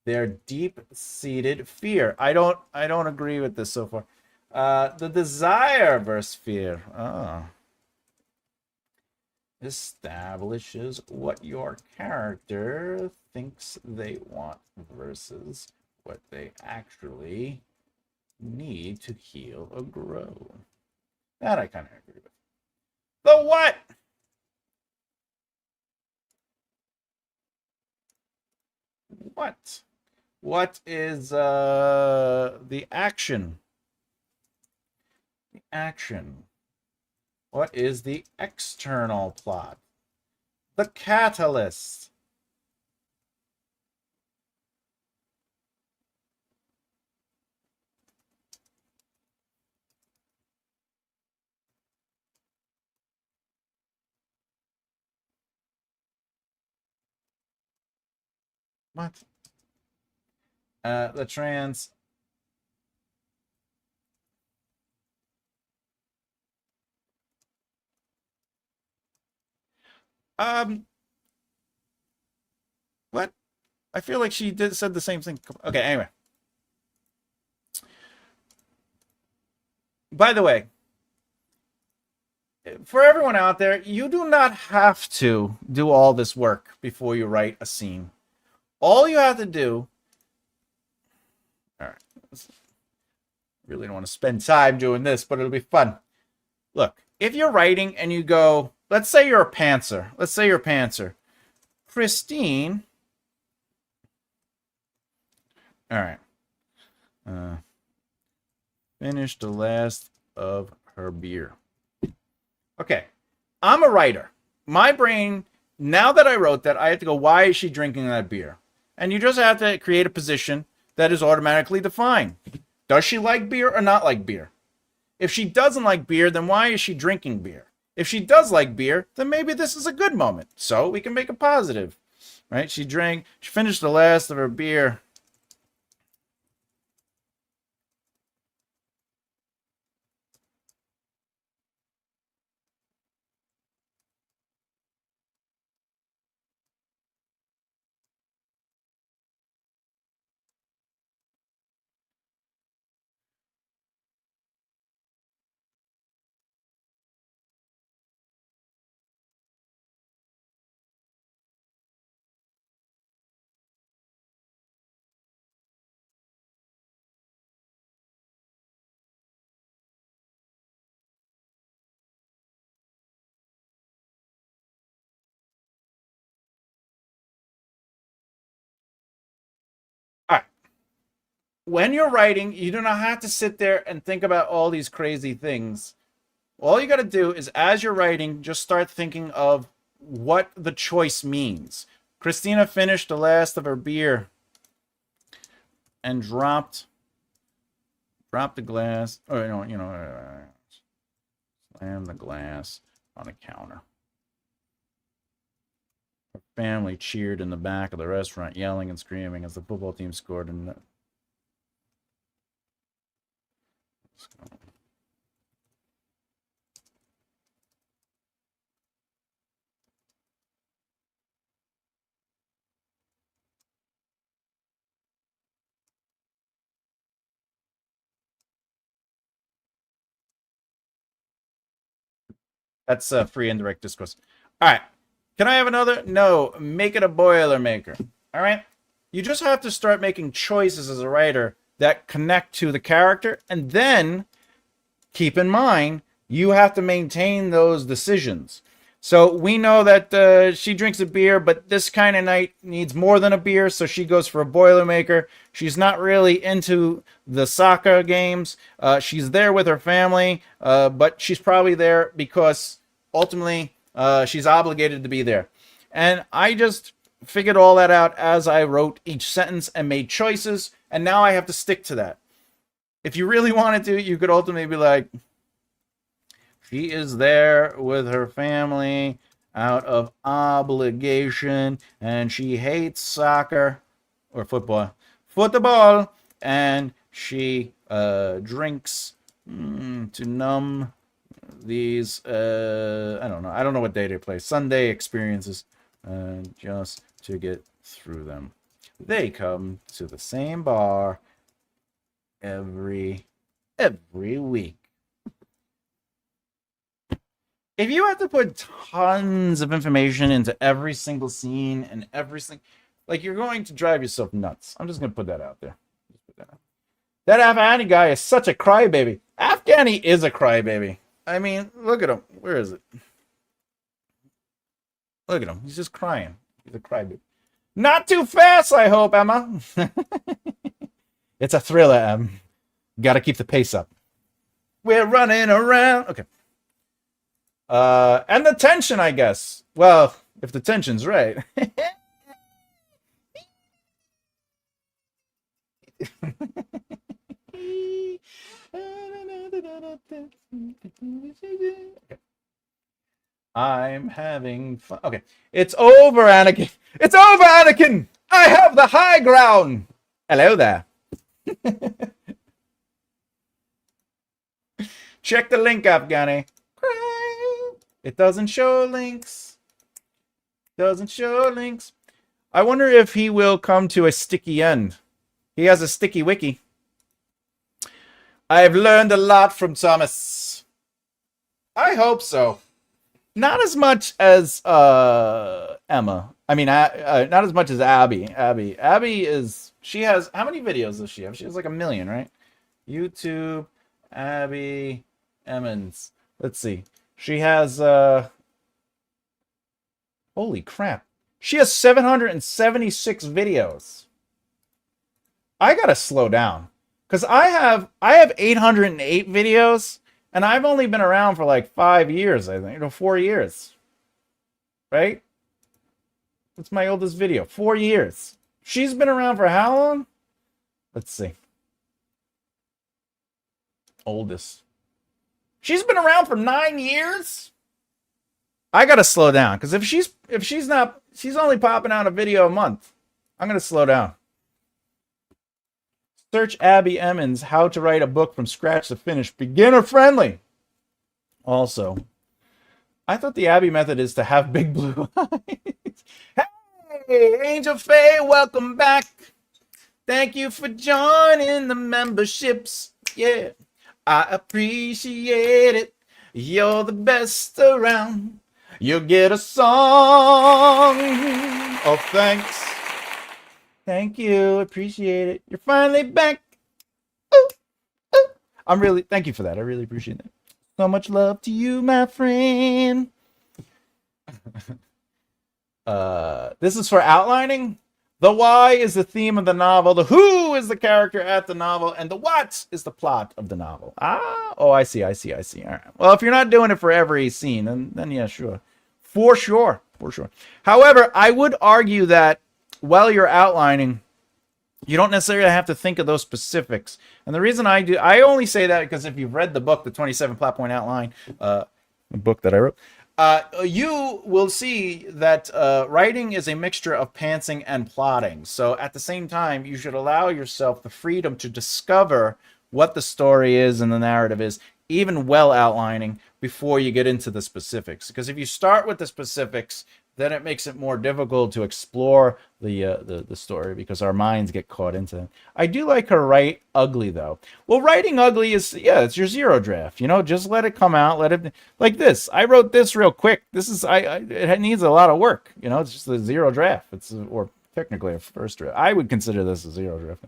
their deep-seated fear. I don't agree with this so far. The desire versus fear. Establishes what your character thinks they want versus what they actually need to heal or grow. That I kind of agree with. The what? What? What is the action? The action. What is the external plot? The catalyst. What? The trans. What? I feel like she said the same thing. Okay, anyway. By the way, for everyone out there, you do not have to do all this work before you write a scene. All you have to do. All right. Really don't want to spend time doing this, but it'll be fun. Look, if you're writing and you go, let's say you're a pantser. Let's say you're a pantser. Christine. All right. Finish the last of her beer. Okay. I'm a writer. My brain, now that I wrote that, I have to go, why is she drinking that beer? And you just have to create a position that is automatically defined. Does she like beer or not like beer? If she doesn't like beer, then why is she drinking beer? If she does like beer, then maybe this is a good moment. So we can make it positive, right? She finished the last of her beer. All right. When you're writing, you do not have to sit there and think about all these crazy things. All you got to do is, as you're writing, just start thinking of what the choice means. Christina finished the last of her beer and dropped Drop the glass. Oh, slam the glass on a counter. Her family cheered in the back of the restaurant, yelling and screaming as the football team scored. And that's free indirect discourse. All right. Can I have another? No. Make it a Boilermaker. All right. You just have to start making choices as a writer that connect to the character. And then keep in mind, you have to maintain those decisions. So we know that she drinks a beer, but this kind of night needs more than a beer, so she goes for a Boilermaker. She's not really into the soccer games. She's there with her family, but she's probably there because ultimately she's obligated to be there. And I just figured all that out as I wrote each sentence and made choices, and now I have to stick to that. If you really wanted to, you could ultimately be like, she is there with her family out of obligation, and she hates soccer or football, and she drinks to numb these, I don't know what day they play, Sunday experiences, just to get through them. They come to the same bar every week. If you have to put tons of information into every single scene and everything, like, you're going to drive yourself nuts. I'm just going to put that out there. That Afghani guy is such a crybaby. Afghani is a crybaby. I mean, look at him. Where is it? Look at him. He's just crying. He's a crybaby. Not too fast, I hope, Emma. It's a thriller, Em. Got to keep the pace up. We're running around. Okay. And the tension, I guess. Well, if the tension's right. I'm having fun. Okay. It's over, Anakin. It's over, Anakin. I have the high ground. Hello there. Check the link, Afghani. It doesn't show links. Doesn't show links. I wonder if he will come to a sticky end. He has a sticky wiki. I've learned a lot from Thomas. I hope so. Not as much as Emma. I mean, not as much as Abby. Abby is... She has... How many videos does she have? She has like 1 million, right? YouTube, Abby, Emmons. Let's see. She has... Holy crap. She has 776 videos. I gotta slow down. Because I have 808 videos, and I've only been around for like 5 years, I think. 4 years. Right? What's my oldest video? 4 years. She's been around for how long? Let's see. Oldest. She's been around for 9 years? I gotta slow down, because if she's only popping out a video a month. I'm gonna slow down. Search Abby Emmons, how to write a book from scratch to finish. Beginner friendly. Also, I thought the Abby method is to have big blue eyes. Hey, Angel Faye, welcome back. Thank you for joining the memberships. Yeah, I appreciate it. You're the best around. You'll get a song of thanks. Thank you. Appreciate it. You're finally back. Ooh, ooh. Thank you for that. I really appreciate that. So much love to you, my friend. This is for outlining. The why is the theme of the novel. The who is the character at the novel. And the what is the plot of the novel. Oh, I see. All right. Well, if you're not doing it for every scene, then yeah, sure. For sure. However, I would argue that while you're outlining, You don't necessarily have to think of those specifics. And the reason I only say that because if you've read the book, the 27 Plot Point Outline, the book that I wrote, you will see that writing is a mixture of pantsing and plotting. So at the same time, you should allow yourself the freedom to discover what the story is and the narrative is, even well outlining, before you get into the specifics. Because if you start with the specifics, then it makes it more difficult to explore the story because our minds get caught into it. I do like her write ugly though. Well, writing ugly is, yeah, it's your zero draft. You know, just let it come out. Let it, like this. I wrote this real quick. This is it needs a lot of work. You know, it's just a zero draft. It's or technically a first draft. I would consider this a zero draft.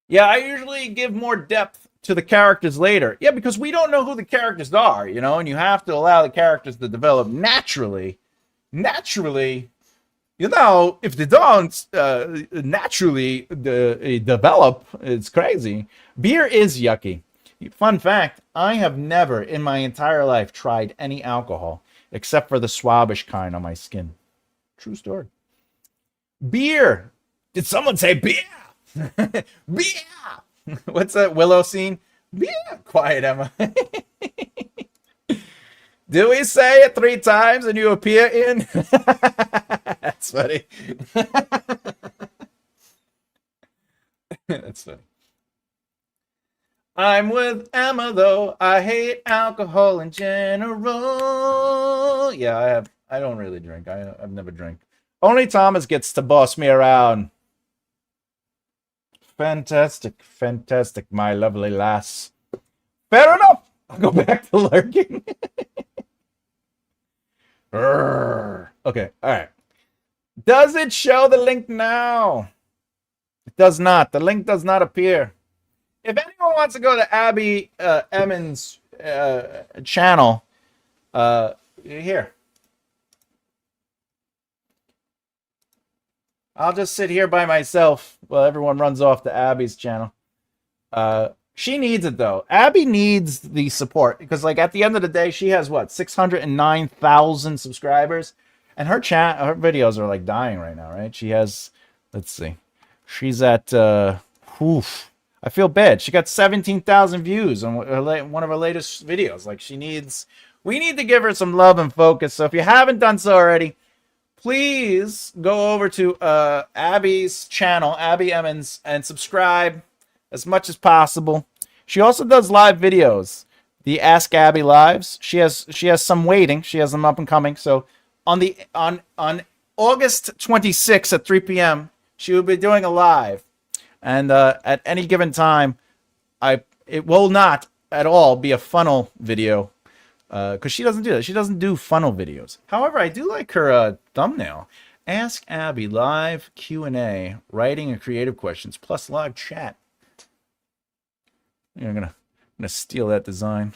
Yeah, I usually give more depth to the characters later. Yeah, because we don't know who the characters are, you know, and you have to allow the characters to develop naturally. Naturally, you know, if they don't naturally develop, it's crazy. Beer is yucky. Fun fact, I have never in my entire life tried any alcohol except for the swabbish kind on my skin. True story. Beer. Did someone say beer? Beer. What's that Willow scene? Beer. Quiet, Emma. Do we say it 3 times and you appear in? That's funny. That's funny. I'm with Emma though. I hate alcohol in general. Yeah, I don't really drink. I've never drank. Only Thomas gets to boss me around. Fantastic, fantastic, my lovely lass. Fair enough. I'll go back to lurking. Okay, all right. Does it show the link now? It does not. The link does not appear. If anyone wants to go to Abby Emmons' channel, here. I'll just sit here by myself while everyone runs off to Abby's channel. She needs it though. Abby needs the support because, like, at the end of the day, she has what 609,000 subscribers, and her videos are like dying right now, right? She has, let's see, she's at I feel bad. She got 17,000 views on one of her latest videos. Like, we need to give her some love and focus. So if you haven't done so already, please go over to Abby's channel, Abby Emmons, and subscribe as much as possible. She also does live videos, the Ask Abby lives. She has some waiting. She has them up and coming. So on August 26th at 3 p.m., she will be doing a live, and at any given time, it will not at all be a funnel video, because she doesn't do that. She doesn't do funnel videos. However, I do like her thumbnail. Ask Abby live Q&A, writing and creative questions, plus live chat. I'm gonna steal that design.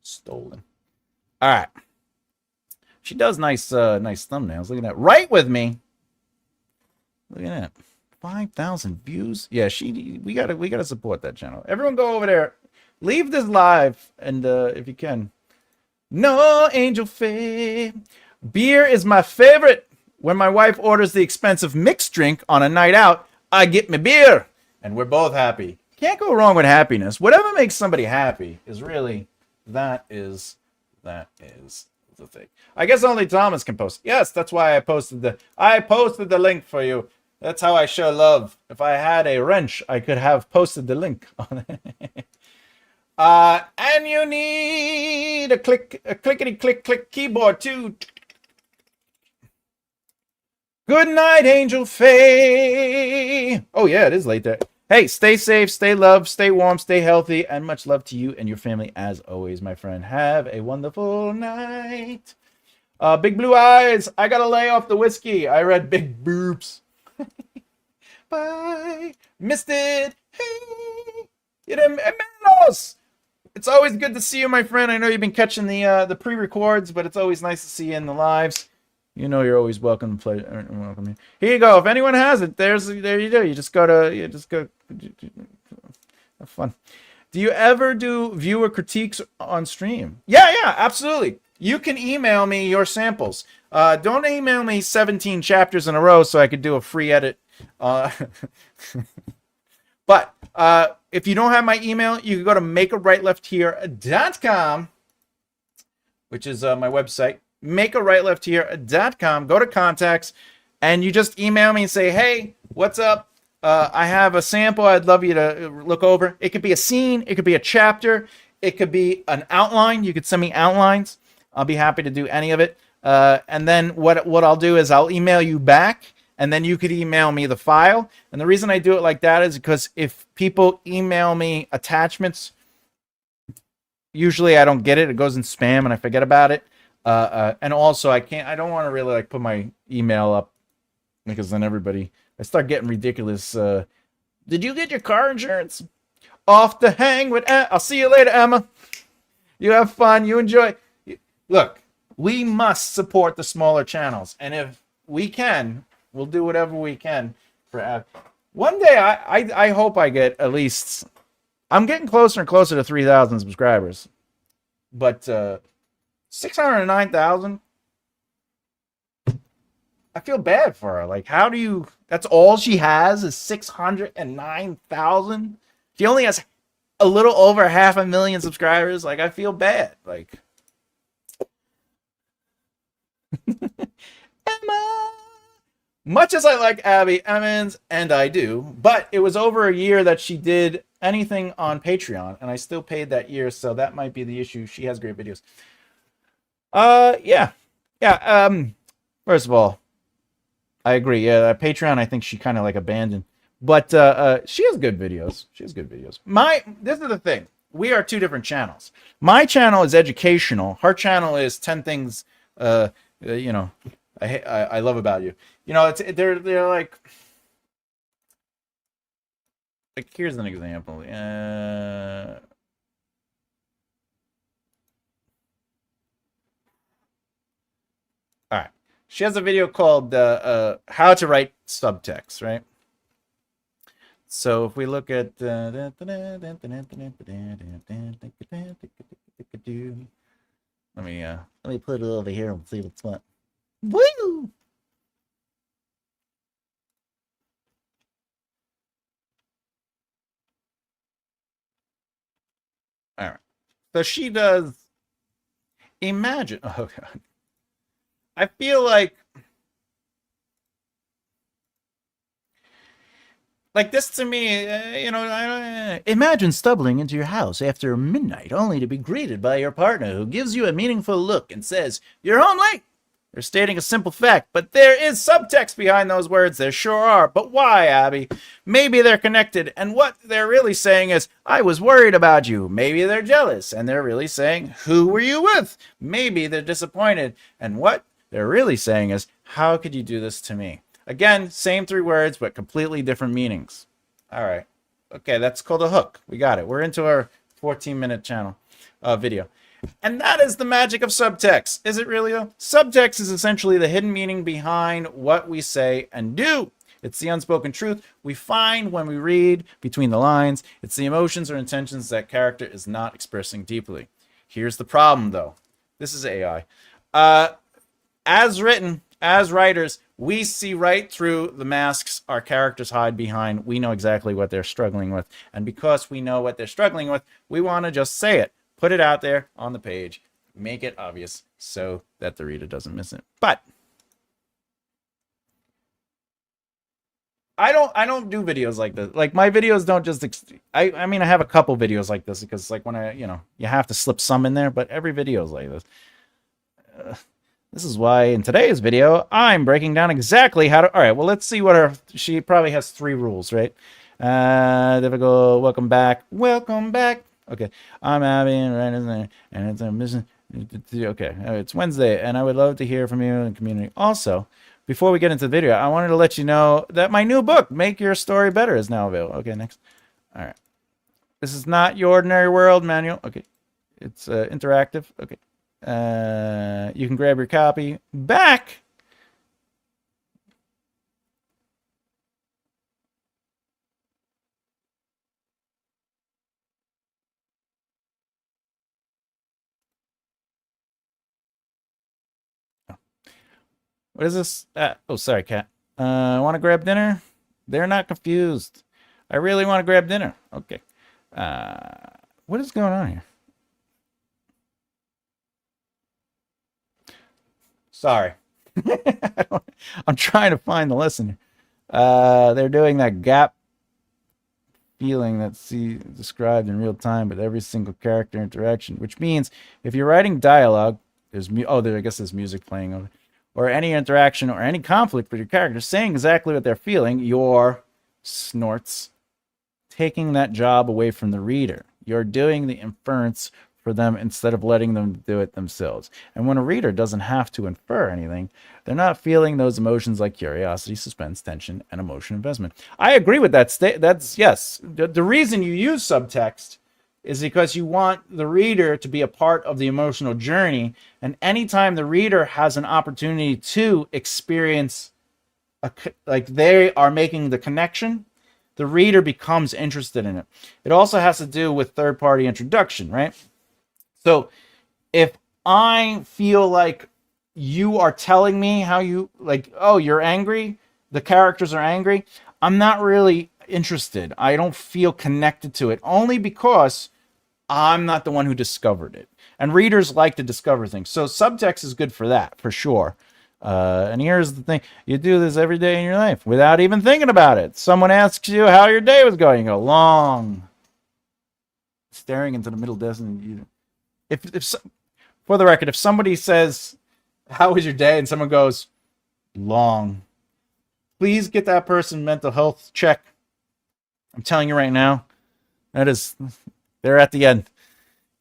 Stolen. All right. She does nice thumbnails. Look at that. Write with me. Look at that. 5,000 views. Yeah, we gotta support that channel. Everyone go over there. Leave this live, and if you can. No, Angel Faye. Beer is my favorite. When my wife orders the expensive mixed drink on a night out, I get me beer. And we're both happy. Can't go wrong with happiness. Whatever makes somebody happy is really, that is the thing. I guess only Thomas can post. Yes, that's why I posted the link for you. That's how I show love. If I had a wrench, I could have posted the link on it. And you need a clickety-click keyboard too. Good night, Angel Faye. Oh, yeah, it is late there. Hey, stay safe, stay loved, stay warm, stay healthy, and much love to you and your family as always, my friend. Have a wonderful night. Big blue eyes. I gotta lay off the whiskey. I read big boobs. Bye. Missed it. Hey. Hermanos. It's always good to see you, my friend. I know you've been catching the pre-records, but it's always nice to see you in the lives. You know you're always welcome to play. Welcome here. Here you go. If anyone has it, there you go. You just go. Have fun. Do you ever do viewer critiques on stream? Yeah, absolutely. you can email me your samples. Don't email me 17 chapters in a row so I could do a free edit. Uh, but if you don't have my email, you can go to makearightleft.here.com, which is my website. Makearightleft.here.com. Go to contacts, and you just email me and say, hey, what's up? I have a sample I'd love you to look over. It could be a scene. It could be a chapter. It could be an outline. You could send me outlines. I'll be happy to do any of it. And then what I'll do is I'll email you back, and then you could email me the file. And the reason I do it like that is because if people email me attachments, usually I don't get it. It goes in spam and I forget about it. And also I don't want to really like put my email up because then I start getting ridiculous. Did you get your car insurance? Off the hang with I'll see you later, Emma. You have fun. You enjoy. Look, we must support the smaller channels. And if we can, we'll do whatever we can for one day. I hope I get at least, I'm getting closer and closer to 3,000 subscribers, but 609,000. I feel bad for her. Like, how do you? That's all she has is 609,000. She only has a little over 500,000 subscribers. Like, I feel bad. Like, Emma. Much as I like Abby Emmons, and I do, but it was over a year that she did anything on Patreon, and I still paid that year, so that might be the issue. She has great videos. Yeah. First of all, I agree. Yeah, Patreon, I think she kind of like abandoned, but she has good videos. This is the thing. We are two different channels. My channel is educational. Her channel is 10 things. You know, I love about you. You know, they're like here's an example. All right. She has a video called How to Write Subtext, right? So if we look at let me put it over here and see what's what. Woo! All right. So she does imagine. Oh god. I feel like this to me, imagine stumbling into your house after midnight only to be greeted by your partner who gives you a meaningful look and says, "You're home late." They're stating a simple fact, but there is subtext behind those words. There sure are. But why, Abby? Maybe they're connected, and what they're really saying is, I was worried about you. Maybe they're jealous, and they're really saying, who were you with? Maybe they're disappointed, and what they're really saying is, how could you do this to me? Again, same 3 words, but completely different meanings. All right. Okay, that's called a hook. We got it. We're into our 14-minute channel video. And that is the magic of subtext. Is it really though? Subtext is essentially the hidden meaning behind what we say and do. It's the unspoken truth we find when we read between the lines. It's the emotions or intentions that character is not expressing deeply. Here's the problem though. This is AI. As written, as writers, we see right through the masks our characters hide behind. We know exactly what they're struggling with. And because we know what they're struggling with, we want to just say it. Put it out there on the page. Make it obvious so that the reader doesn't miss it. But I don't do videos like this. Like, my videos don't just I mean, I have a couple videos like this because like when you have to slip some in there, but every video is like this. This is why in today's video, I'm breaking down exactly how to... All right, well, let's see what she probably has 3 rules, right? Difficult, welcome back. Welcome back. Okay, I'm Abby, and it's a mission. Okay, it's Wednesday, and I would love to hear from you in the community. Also, before we get into the video, I wanted to let you know that my new book, Make Your Story Better, is now available. Okay, next. All right. This is not your ordinary world manual. Okay, it's interactive. Okay. You can grab your copy back What is this? Oh, sorry, cat. Want to grab dinner? They're not confused. I really want to grab dinner. Okay. What is going on here? Sorry. I'm trying to find the lesson. They're doing that gap feeling that's described in real time with every single character interaction, which means if you're writing dialogue, I guess there's music playing over, or any interaction or any conflict with your character saying exactly what they're feeling, you're snorts taking that job away from the reader. You're doing the inference for them instead of letting them do it themselves. And when a reader doesn't have to infer anything, they're not feeling those emotions like curiosity, suspense, tension, and emotion investment. I agree with that. That's yes. The reason you use subtext is because you want the reader to be a part of the emotional journey. And anytime the reader has an opportunity to experience, like they are making the connection, the reader becomes interested in it. It also has to do with third-party introduction, right? So if I feel like you are telling me how you, like, oh, you're angry, the characters are angry, I'm not really interested. I don't feel connected to it, only because I'm not the one who discovered it. And readers like to discover things. So subtext is good for that, for sure. And here's the thing. You do this every day in your life without even thinking about it. Someone asks you how your day was going. You go, long. Staring into the middle distance. For the record, if somebody says, how was your day? And someone goes, long. Please get that person mental health check. I'm telling you right now. They're at the end.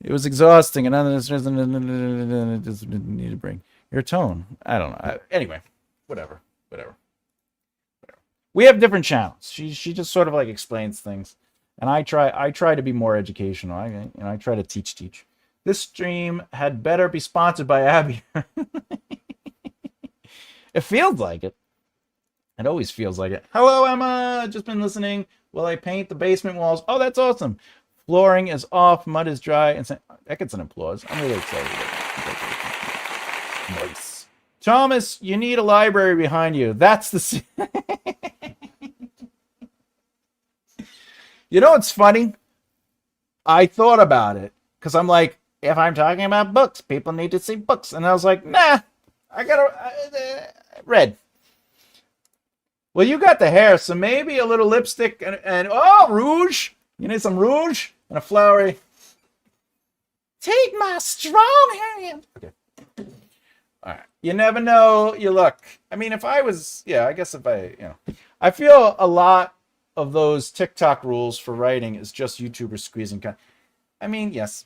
It was exhausting, and it just need to bring your tone. I don't know. Anyway, whatever. We have different channels. She just sort of like explains things, and I try to be more educational. I try to teach. This stream had better be sponsored by Abby. It feels like it. It always feels like it. Hello, Emma. Just been listening while I paint the basement walls. Oh, that's awesome. Flooring is off, mud is dry, and that gets an applause. I'm really excited about that. Nice. Thomas, you need a library behind you. That's the... You know what's funny? I thought about it, because I'm like, if I'm talking about books, people need to see books. And I was like, nah, I gotta... red. Well, you got the hair, so maybe a little lipstick and oh, rouge. You need some rouge and a flowery. Take my strong hand. Okay. All right. You never know. You look. I mean, if I was, I guess if I feel a lot of those TikTok rules for writing is just YouTubers squeezing. I mean, yes.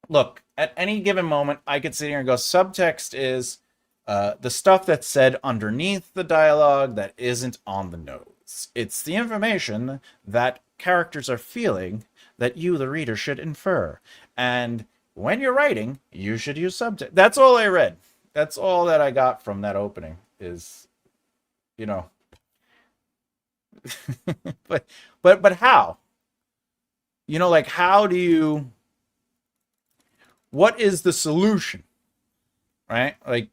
Look, at any given moment, I could sit here and go, subtext is the stuff that's said underneath the dialogue that isn't on the nose. It's the information that characters are feeling that you, the reader, should infer. And when you're writing, you should use subtext. That's all I read. That's all that I got from that opening is, but how? Like, how do you, what is the solution? Right? Like,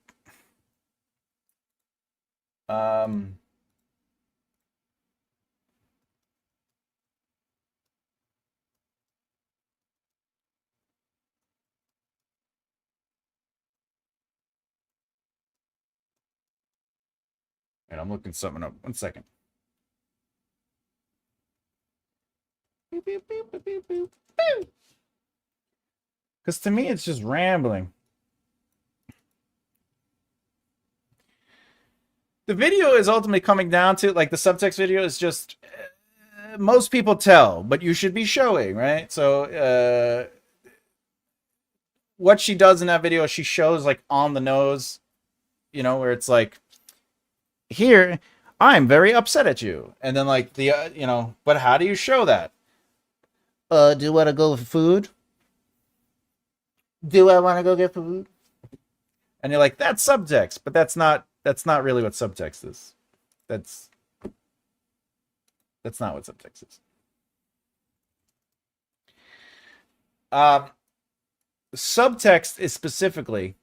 and I'm looking something up. 1 second. Because to me, it's just rambling. The video is ultimately coming down to, like, the subtext video is just, most people tell, but you should be showing, right? So, what she does in that video, she shows, like, on the nose, where it's like, here, I'm very upset at you. And then, like, but how do you show that? Do you want to go for food? Do I want to go get food? And you're like, that's subtext, but that's not really what subtext is. That's not what subtext is. Subtext is specifically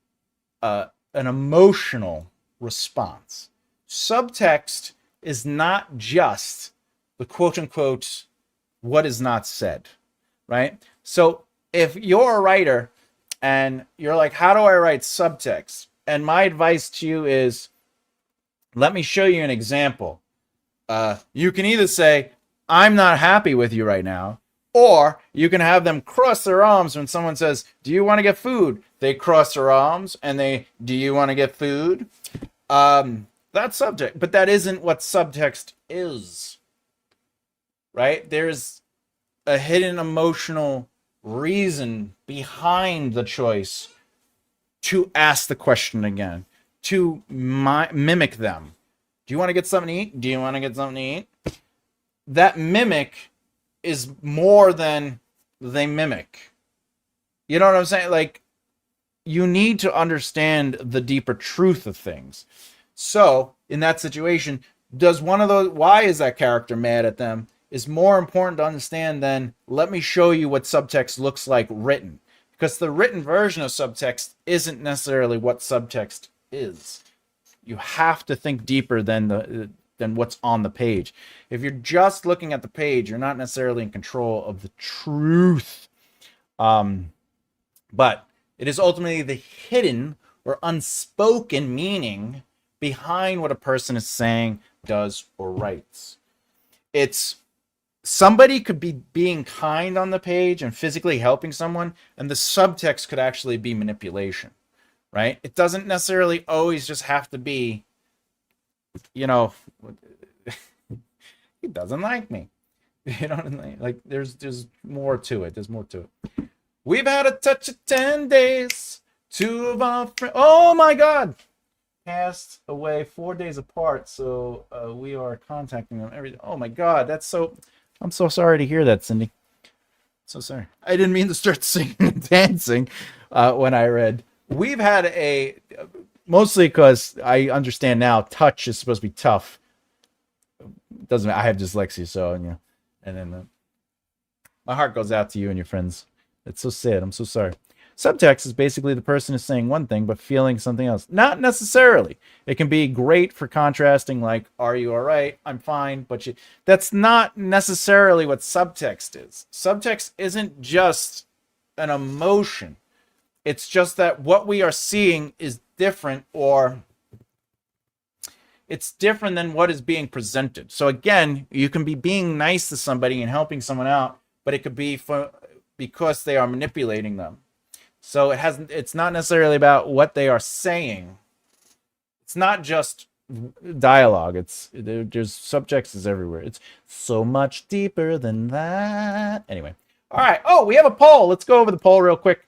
an emotional response. Subtext is not just the quote unquote what is not said, right? So if you're a writer and you're like, how do I write subtext? And my advice to you is, let me show you an example. You can either say, I'm not happy with you right now, or you can have them cross their arms when someone says, do you want to get food? They cross their arms and do you want to get food? That's subject, but that isn't what subtext is, right? There's a hidden emotional reason behind the choice to ask the question again, to mimic them. Do you want to get something to eat? Do you want to get something to eat? That mimic is more than they mimic. You know what I'm saying? Like, you need to understand the deeper truth of things. So, in that situation, why is that character mad at them is more important to understand than, let me show you what subtext looks like written. Because the written version of subtext isn't necessarily what subtext is. You have to think deeper than what's on the page. If you're just looking at the page, you're not necessarily in control of the truth. But it is ultimately the hidden or unspoken meaning behind what a person is saying, does, or writes. Somebody could be being kind on the page and physically helping someone, and the subtext could actually be manipulation, right? It doesn't necessarily always just have to be, he doesn't like me. You know what I mean? Like, there's more to it. There's more to it. We've had a touch of 10 days. Two of our friends, oh my God, passed away 4 days apart. So we are contacting them every day. Oh my God, I'm so sorry to hear that, Cindy. So sorry. I didn't mean to start singing and dancing when I read. We've had mostly because I understand now, touch is supposed to be tough. Doesn't I have dyslexia, so and then my heart goes out to you and your friends. It's so sad. I'm so sorry. Subtext is basically the person is saying one thing but feeling something else. Not necessarily. It can be great for contrasting, like, are you all right? I'm fine, but that's not necessarily what subtext is. Subtext isn't just an emotion. It's just that what we are seeing is different, or it's different than what is being presented. So again, you can be being nice to somebody and helping someone out, but it could be because they are manipulating them. So it's not necessarily about what they are saying. It's not just dialogue. There's subjects everywhere. It's so much deeper than that. Anyway. All right. Oh, we have a poll. Let's go over the poll real quick.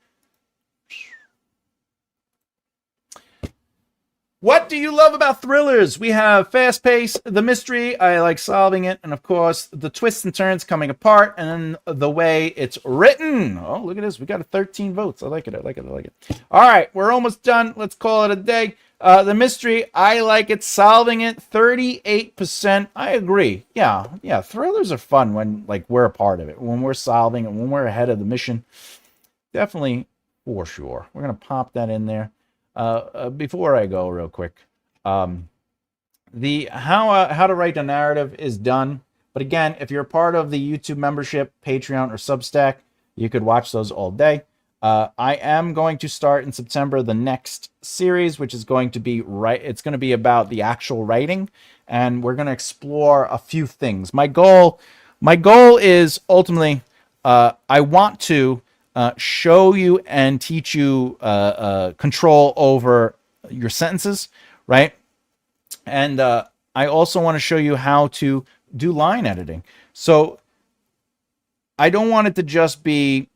What do you love about thrillers? We have fast pace, the mystery, I like solving it, and of course, the twists and turns coming apart, and then the way it's written. Oh, look at this. We got 13 votes. I like it. All right, we're almost done. Let's call it a day. The mystery, I like it. Solving it, 38%. I agree. Yeah. Thrillers are fun when we're a part of it, when we're solving it, when we're ahead of the mission. Definitely, for sure. We're going to pop that in there. Before I go real quick, the how to write a narrative is done. But again, if you're part of the YouTube membership, Patreon, or Substack, you could watch those all day. I am going to start in September the next series, which is going to be it's going to be about the actual writing, and we're going to explore a few things. My goal is ultimately, I want to show you and teach you control over your sentences, right? And I also want to show you how to do line editing. So I don't want it to just be,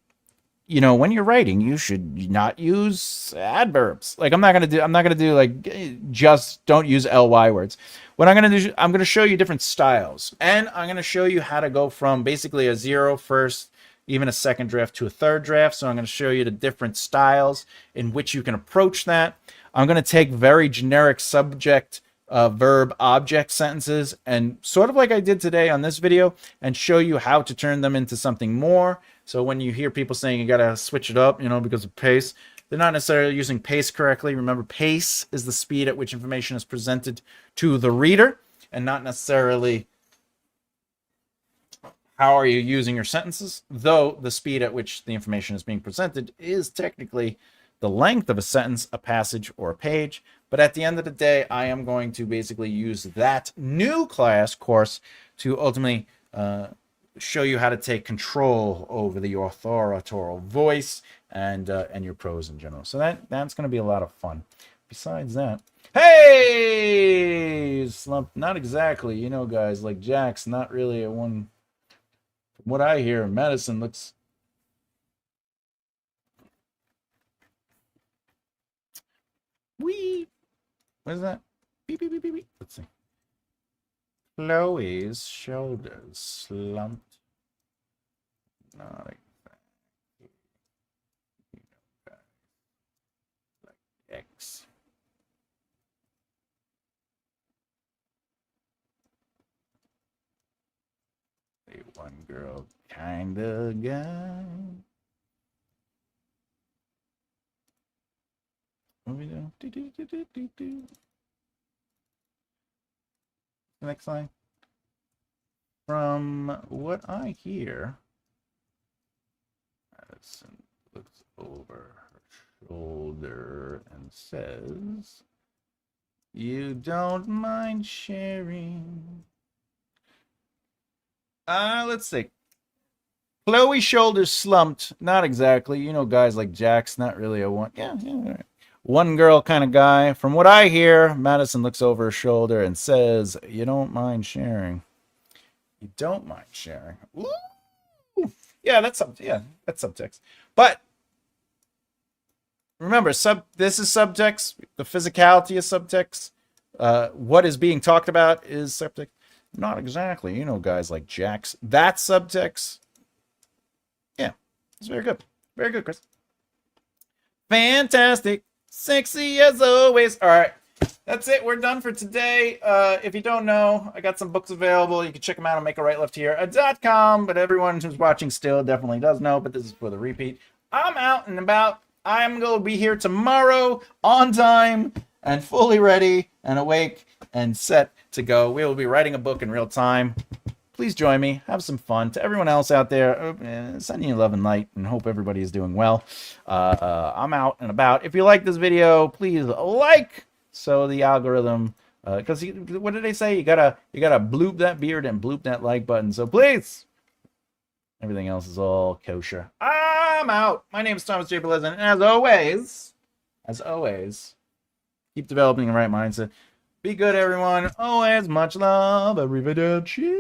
when you're writing, you should not use adverbs. Like I'm not gonna do like just don't use ly words. What I'm gonna do, I'm gonna show you different styles, and I'm gonna show you how to go from basically a 0 first, even a second draft, to a third draft. So I'm going to show you the different styles in which you can approach that. I'm going to take very generic subject, verb, object sentences, and sort of like I did today on this video, and show you how to turn them into something more. So when you hear people saying you got to switch it up, because of pace, They're not necessarily using pace correctly. Remember, pace is the speed at which information is presented to the reader, and not necessarily how are you using your sentences, though the speed at which the information is being presented is technically the length of a sentence, a passage, or a page. But at the end of the day, I am going to basically use that new class course to ultimately show you how to take control over the authorial voice and your prose in general. So that's going to be a lot of fun. Besides that, hey, slump, not exactly. You know, guys like Jack's not really a one. From what I hear, medicine looks. Wee. What is that? Beep, beep, beep, beep, beep. Let's see. Chloe's shoulders slumped. Not exactly. You know, guys. Like X. A one girl kind of guy. What we do? Next line. From what I hear, Madison looks over her shoulder and says, "You don't mind sharing." Let's see. Chloe's shoulders slumped. Not exactly. You know, guys like Jack's not really a one. Yeah, all right. One girl kind of guy. From what I hear, Madison looks over her shoulder and says, "You don't mind sharing." You don't mind sharing. Ooh. Yeah, that's subtext. But remember, this is subtext. The physicality of subtext. What is being talked about is subtext. Not exactly. You know, guys like Jack's. That subtext. Yeah, it's very good. Very good, Chris. Fantastic. Sexy as always. All right. That's it. We're done for today. If you don't know, I got some books available. You can check them out on makearightleft.com. But everyone who's watching still definitely does know. But this is for the repeat. I'm out and about. I'm going to be here tomorrow on time and fully ready and awake and set to go. We will be writing a book in real time. Please join me. Have some fun. To everyone else out there, sending you love and light and hope everybody is doing well. I'm out and about. If you like this video, please like so the algorithm, because what did they say? You gotta bloop that beard and bloop that like button. So please, everything else is all kosher. I'm out. My name is Thomas J. Bellezza, and as always, keep developing the right mindset. Be good, everyone. Always much love. Arrivederci.